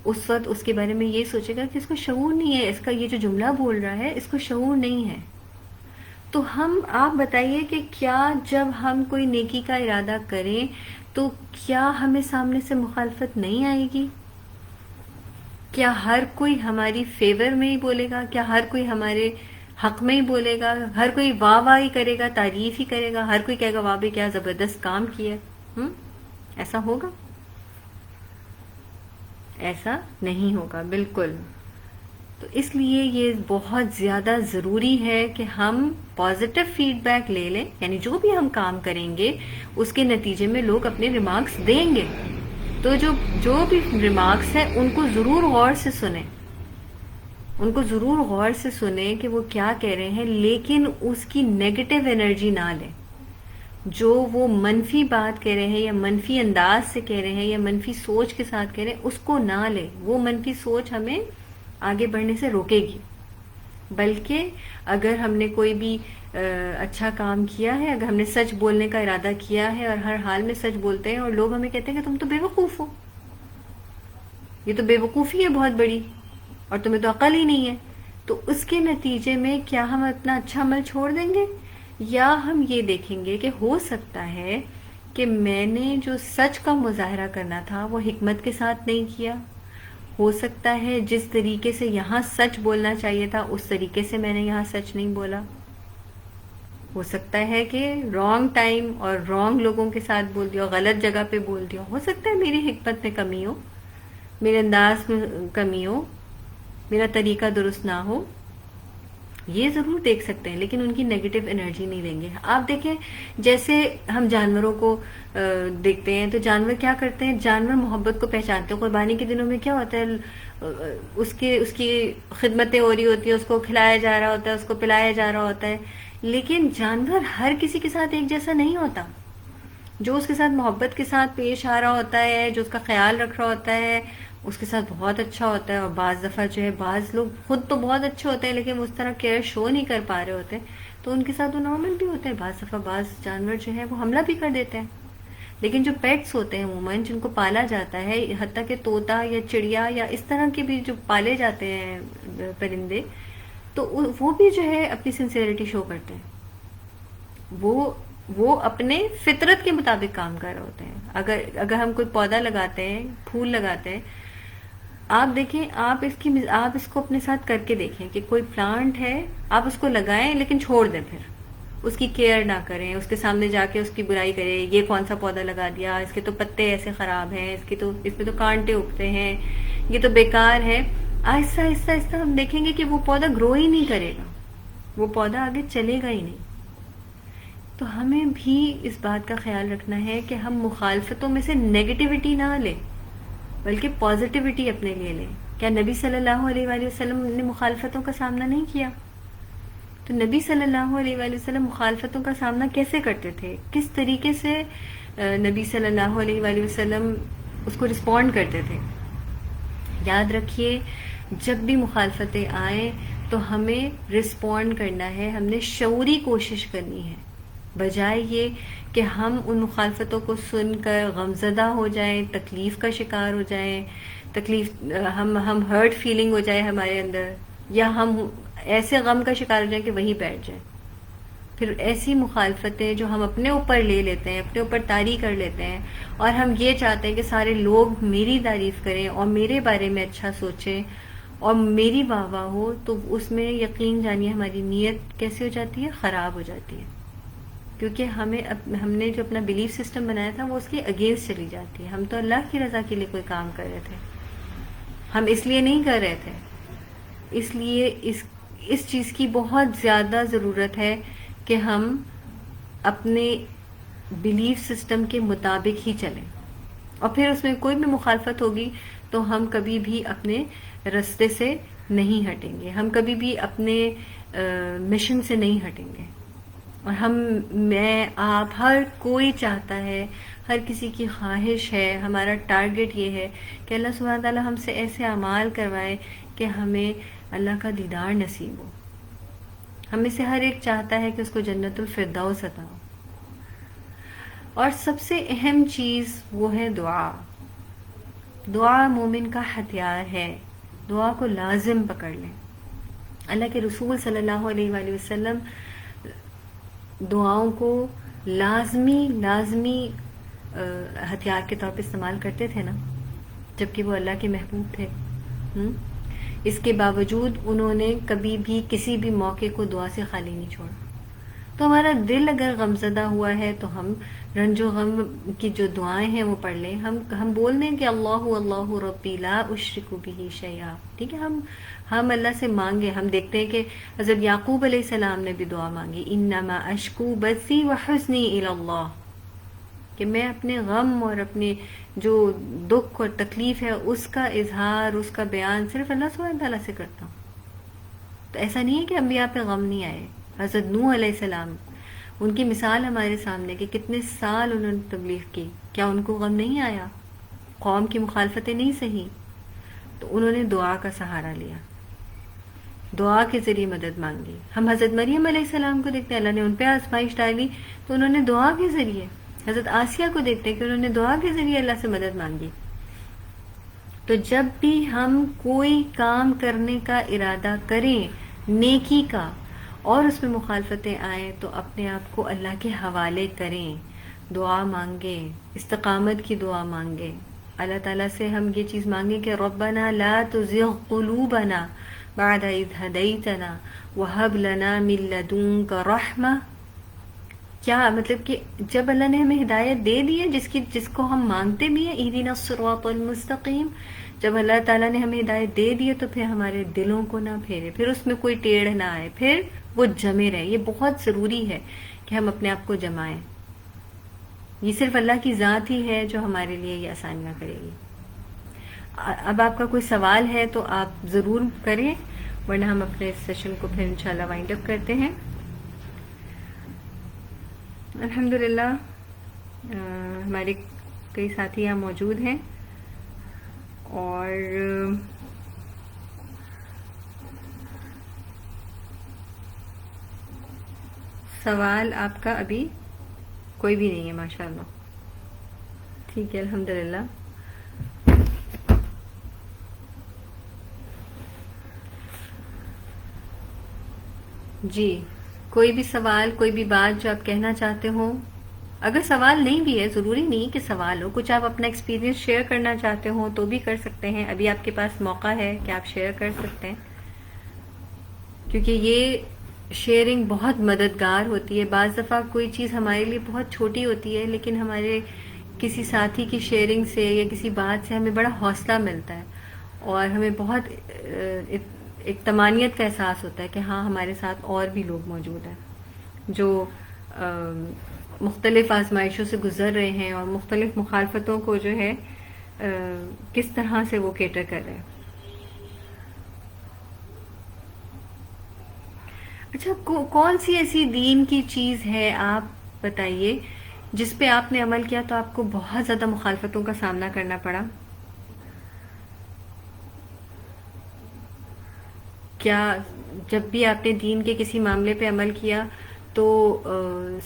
اس وقت اس کے بارے میں یہ سوچے گا کہ اس کو شعور نہیں ہے، اس کا یہ جو جملہ بول رہا ہے اس کو شعور نہیں ہے. تو آپ بتائیے کہ کیا جب ہم کوئی نیکی کا ارادہ کریں تو کیا ہمیں سامنے سے مخالفت نہیں آئے گی؟ کیا ہر کوئی ہماری فیور میں ہی بولے گا؟ کیا ہر کوئی ہمارے حق میں ہی بولے گا؟ ہر کوئی واہ واہ ہی کرے گا، تعریف ہی کرے گا، ہر کوئی کہے گا واہ بھی کیا زبردست کام کیا؟ ایسا ہوگا؟ ایسا نہیں ہوگا بالکل. تو اس لیے یہ بہت زیادہ ضروری ہے کہ ہم پازیٹو فیڈ بیک لے لیں، یعنی جو بھی ہم کام کریں گے اس کے نتیجے میں لوگ اپنے ریمارکس دیں گے، تو جو بھی ریمارکس ہیں ان کو ضرور غور سے سنیں، ان کو ضرور غور سے سنیں کہ وہ کیا کہہ رہے ہیں، لیکن اس کی نیگیٹو انرجی نہ لیں، جو وہ منفی بات کہہ رہے ہیں یا منفی انداز سے کہہ رہے ہیں یا منفی سوچ کے ساتھ کہہ رہے ہیں اس کو نہ لے. وہ منفی سوچ ہمیں آگے بڑھنے سے روکے گی. بلکہ اگر ہم نے کوئی بھی اچھا کام کیا ہے، اگر ہم نے سچ بولنے کا ارادہ کیا ہے اور ہر حال میں سچ بولتے ہیں اور لوگ ہمیں کہتے ہیں کہ تم تو بے وقوف ہو، یہ تو بے وقوفی ہے بہت بڑی اور تمہیں تو عقل ہی نہیں ہے، تو اس کے نتیجے میں کیا ہم اپنا اچھا عمل چھوڑ دیں گے، یا ہم یہ دیکھیں گے کہ ہو سکتا ہے کہ میں نے جو سچ کا مظاہرہ کرنا تھا وہ حکمت کے ساتھ نہیں کیا، ہو سکتا ہے جس طریقے سے یہاں سچ بولنا چاہیے تھا اس طریقے سے میں نے یہاں سچ نہیں بولا، ہو سکتا ہے کہ رانگ ٹائم اور رانگ لوگوں کے ساتھ بول دیا، غلط جگہ پہ بول دیا، ہو سکتا ہے میری حکمت میں کمی ہو، میرے انداز میں کمی ہو، میرا طریقہ درست نہ ہو. یہ ضرور دیکھ سکتے ہیں لیکن ان کی نیگیٹو انرجی نہیں لیں گے. آپ دیکھیں جیسے ہم جانوروں کو دیکھتے ہیں تو جانور کیا کرتے ہیں، جانور محبت کو پہچانتے ہیں. قربانی کے دنوں میں کیا ہوتا ہے، اس کی خدمتیں ہو رہی ہوتی ہیں، اس کو کھلایا جا رہا ہوتا ہے، اس کو پلایا جا رہا ہوتا ہے، لیکن جانور ہر کسی کے ساتھ ایک جیسا نہیں ہوتا. جو اس کے ساتھ محبت کے ساتھ پیش آ رہا ہوتا ہے، جو اس کا خیال رکھ رہا ہوتا ہے، اس کے ساتھ بہت اچھا ہوتا ہے. اور بعض دفعہ جو ہے بعض لوگ خود تو بہت اچھے ہوتے ہیں لیکن اس طرح کیئر شو نہیں کر پا رہے ہوتے تو ان کے ساتھ وہ نارمل بھی ہوتے ہیں. بعض دفعہ بعض جانور جو ہے وہ حملہ بھی کر دیتے ہیں. لیکن جو پیٹس ہوتے ہیں عموماً جن کو پالا جاتا ہے، حتیٰ کہ طوطا یا چڑیا یا اس طرح کے بھی جو پالے جاتے ہیں پرندے، تو وہ بھی جو ہے اپنی سنسیئرٹی شو کرتے ہیں. وہ اپنے فطرت کے مطابق کام کر رہے ہوتے ہیں. اگر ہم کوئی پودا لگاتے ہیں، پھول لگاتے ہیں، آپ دیکھیں، آپ اس کو اپنے ساتھ کر کے دیکھیں کہ کوئی پلانٹ ہے، آپ اس کو لگائیں لیکن چھوڑ دیں، پھر اس کی کیئر نہ کریں، اس کے سامنے جا کے اس کی برائی کریں، یہ کون سا پودا لگا دیا، اس کے تو پتے ایسے خراب ہیں، اس پہ تو کانٹے اگتے ہیں، یہ تو بیکار ہے. آہستہ آہستہ آہستہ ہم دیکھیں گے کہ وہ پودا گرو ہی نہیں کرے گا، وہ پودا آگے چلے گا ہی نہیں. تو ہمیں بھی اس بات کا خیال رکھنا ہے کہ ہم مخالفتوں میں سے نیگیٹیوٹی نہ لیں بلکہ پازیٹیوٹی اپنے لیے لیں. کیا نبی صلی اللہ علیہ وآلہ وسلم نے مخالفتوں کا سامنا نہیں کیا؟ تو نبی صلی اللہ علیہ وآلہ وسلم مخالفتوں کا سامنا کیسے کرتے تھے، کس طریقے سے نبی صلی اللہ علیہ وآلہ وسلم اس کو رسپونڈ کرتے تھے؟ یاد رکھیے، جب بھی مخالفتیں آئیں تو ہمیں رسپونڈ کرنا ہے، ہم نے شعوری کوشش کرنی ہے، بجائے یہ کہ ہم ان مخالفتوں کو سن کر غمزدہ ہو جائیں، تکلیف کا شکار ہو جائیں، ہم ہرٹ فیلنگ ہو جائے ہمارے اندر، یا ہم ایسے غم کا شکار ہو جائیں کہ وہیں بیٹھ جائیں. پھر ایسی مخالفتیں جو ہم اپنے اوپر لے لیتے ہیں، اپنے اوپر طاری کر لیتے ہیں، اور ہم یہ چاہتے ہیں کہ سارے لوگ میری تعریف کریں اور میرے بارے میں اچھا سوچیں اور میری واہ واہ ہو، تو اس میں یقین جانیے ہماری نیت کیسے ہو جاتی ہے، خراب ہو جاتی ہے. کیونکہ ہم نے جو اپنا بلیف سسٹم بنایا تھا وہ اس کے اگینسٹ چلی جاتی ہے. ہم تو اللہ کی رضا کے لیے کوئی کام کر رہے تھے، ہم اس لیے نہیں کر رہے تھے. اس لیے اس چیز کی بہت زیادہ ضرورت ہے کہ ہم اپنے بلیف سسٹم کے مطابق ہی چلیں، اور پھر اس میں کوئی بھی مخالفت ہوگی تو ہم کبھی بھی اپنے راستے سے نہیں ہٹیں گے، ہم کبھی بھی اپنے مشن سے نہیں ہٹیں گے. اور میں آپ ہر کوئی چاہتا ہے، ہر کسی کی خواہش ہے، ہمارا ٹارگٹ یہ ہے کہ اللہ سبحانہ تعالیٰ ہم سے ایسے اعمال کروائے کہ ہمیں اللہ کا دیدار نصیب ہو. ہم میں سے ہر ایک چاہتا ہے کہ اس کو جنت الفردوس عطا ہو. اور سب سے اہم چیز وہ ہے دعا. دعا مومن کا ہتھیار ہے، دعا کو لازم پکڑ لیں. اللہ کے رسول صلی اللہ علیہ وآلہ وسلم دعاؤں کو لازمی ہتھیار کے طور پہ استعمال کرتے تھے نا، جبکہ وہ اللہ کے محبوب تھے. اس کے باوجود انہوں نے کبھی بھی کسی بھی موقع کو دعا سے خالی نہیں چھوڑا. تو ہمارا دل اگر غمزدہ ہوا ہے تو ہم رنج و غم کی جو دعائیں ہیں وہ پڑھ لیں. ہم بول دیں کہ اللہ اللہ ربی لا اشرک بہ شیئا. ٹھیک ہے، ہم اللہ سے مانگے. ہم دیکھتے ہیں کہ حضرت یعقوب علیہ السلام نے بھی دعا مانگی، انما اشکو بثی وحزنی الی اللہ، کہ میں اپنے غم اور اپنے جو دکھ اور تکلیف ہے اس کا اظہار، اس کا بیان صرف اللہ سبحانہ تعالیٰ سے کرتا ہوں. تو ایسا نہیں ہے کہ انبیاء پہ غم نہیں آئے. حضرت نوح علیہ السلام ان کی مثال ہمارے سامنے کہ کتنے سال انہوں نے تبلیغ کی، کیا ان کو غم نہیں آیا؟ قوم کی مخالفتیں نہیں سہی، تو انہوں نے دعا کا سہارا لیا، دعا کے ذریعے مدد مانگی۔ ہم حضرت مریم علیہ السلام کو دیکھتے ہیں، اللہ نے ان پہ آزمائش ڈالی تو انہوں نے دعا کے ذریعے، حضرت آسیہ کو دیکھتے ہیں کہ انہوں نے دعا کے ذریعے اللہ سے مدد مانگی۔ تو جب بھی ہم کوئی کام کرنے کا ارادہ کریں نیکی کا اور اس میں مخالفتیں آئیں تو اپنے آپ کو اللہ کے حوالے کریں، دعا مانگیں، استقامت کی دعا مانگیں، اللہ تعالیٰ سے ہم یہ چیز مانگیں کہ ربنا لا تزغ قلوبنا بعد اذ ہدیتنا وہب لنا من لدنک رحمہ۔ کیا مطلب کہ جب اللہ نے ہمیں ہدایت دے دی ہے جس کو ہم مانگتے بھی ہیں، اہدنا الصراط المستقیم، جب اللہ تعالیٰ نے ہمیں ہدایت دے دی ہے تو پھر ہمارے دلوں کو نہ پھیرے، پھر اس میں کوئی ٹیڑھ نہ آئے، پھر وہ جمے رہے۔ یہ بہت ضروری ہے کہ ہم اپنے آپ کو جمائیں، یہ صرف اللہ کی ذات ہی ہے جو ہمارے لیے یہ آسانیاں کرے گی۔ اب آپ کا کوئی سوال ہے تو آپ ضرور کریں، ورنہ ہم اپنے سیشن کو پھر انشاءاللہ وائنڈ اپ کرتے ہیں۔ الحمدللہ ہمارے کئی ساتھی یہاں موجود ہیں، اور سوال آپ کا ابھی کوئی بھی نہیں ہے ماشاءاللہ، ٹھیک ہے الحمدللہ۔ جی کوئی بھی سوال، کوئی بھی بات جو آپ کہنا چاہتے ہو، اگر سوال نہیں بھی ہے، ضروری نہیں کہ سوال ہو، کچھ آپ اپنا ایکسپیرینس شیئر کرنا چاہتے ہو تو بھی کر سکتے ہیں، ابھی آپ کے پاس موقع ہے کہ آپ شیئر کر سکتے ہیں، کیونکہ یہ شیئرنگ بہت مددگار ہوتی ہے۔ بعض دفعہ کوئی چیز ہمارے لیے بہت چھوٹی ہوتی ہے لیکن ہمارے کسی ساتھی کی شیئرنگ سے یا کسی بات سے ہمیں بڑا حوصلہ ملتا ہے اور ہمیں بہت ایک طمانیت کا احساس ہوتا ہے کہ ہاں ہمارے ساتھ اور بھی لوگ موجود ہیں جو مختلف آزمائشوں سے گزر رہے ہیں اور مختلف مخالفتوں کو جو ہے کس طرح سے وہ کیٹر کر رہے ہیں۔ اچھا کون سی ایسی دین کی چیز ہے آپ بتائیے جس پہ آپ نے عمل کیا تو آپ کو بہت زیادہ مخالفتوں کا سامنا کرنا پڑا؟ کیا جب بھی آپ نے دین کے کسی معاملے پہ عمل کیا تو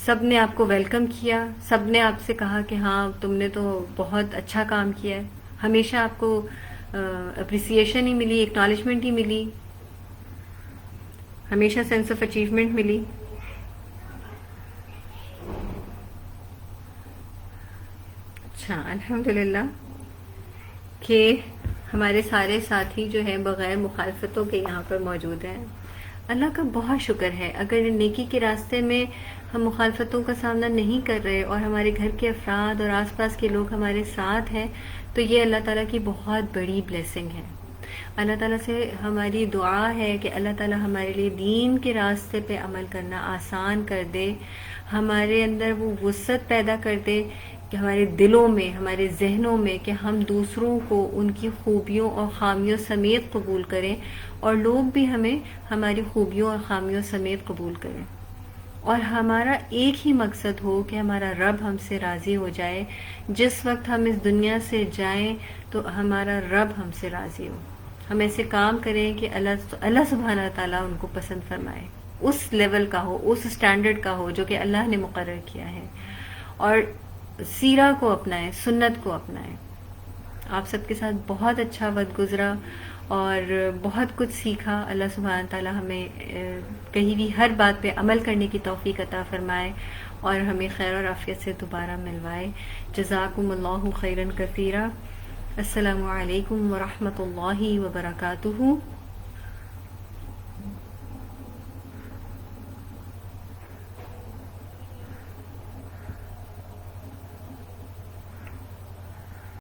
سب نے آپ کو ویلکم کیا، سب نے آپ سے کہا کہ ہاں تم نے تو بہت اچھا کام کیا ہے، ہمیشہ آپ کو اپریسیشن ہی ملی، ایکنالجمنٹ ہی ملی، ہمیشہ سینس آف اچیومنٹ ملی؟ اچھا الحمدللہ کہ ہمارے سارے ساتھی جو ہیں بغیر مخالفتوں کے یہاں پر موجود ہیں، اللہ کا بہت شکر ہے۔ اگر نیکی کے راستے میں ہم مخالفتوں کا سامنا نہیں کر رہے اور ہمارے گھر کے افراد اور آس پاس کے لوگ ہمارے ساتھ ہیں تو یہ اللہ تعالیٰ کی بہت بڑی بلیسنگ ہے۔ اللہ تعالیٰ سے ہماری دعا ہے کہ اللہ تعالیٰ ہمارے لیے دین کے راستے پہ عمل کرنا آسان کر دے، ہمارے اندر وہ وسعت پیدا کر دے کہ ہمارے دلوں میں، ہمارے ذہنوں میں کہ ہم دوسروں کو ان کی خوبیوں اور خامیوں سمیت قبول کریں اور لوگ بھی ہمیں ہماری خوبیوں اور خامیوں سمیت قبول کریں، اور ہمارا ایک ہی مقصد ہو کہ ہمارا رب ہم سے راضی ہو جائے۔ جس وقت ہم اس دنیا سے جائیں تو ہمارا رب ہم سے راضی ہو، ہم ایسے کام کریں کہ اللہ سبحانہ تعالیٰ ان کو پسند فرمائے، اس لیول کا ہو، اس سٹینڈرڈ کا ہو جو کہ اللہ نے مقرر کیا ہے، اور سیرہ کو اپنائیں، سنت کو اپنائیں۔ آپ سب کے ساتھ بہت اچھا وقت گزرا اور بہت کچھ سیکھا۔ اللہ سبحانہ تعالیٰ ہمیں کہیں بھی ہر بات پہ عمل کرنے کی توفیق عطا فرمائے اور ہمیں خیر اور عافیت سے دوبارہ ملوائے۔ جزاکم اللہ خیرا کثیرا۔ السلام علیکم ورحمۃ اللہ وبرکاتہ۔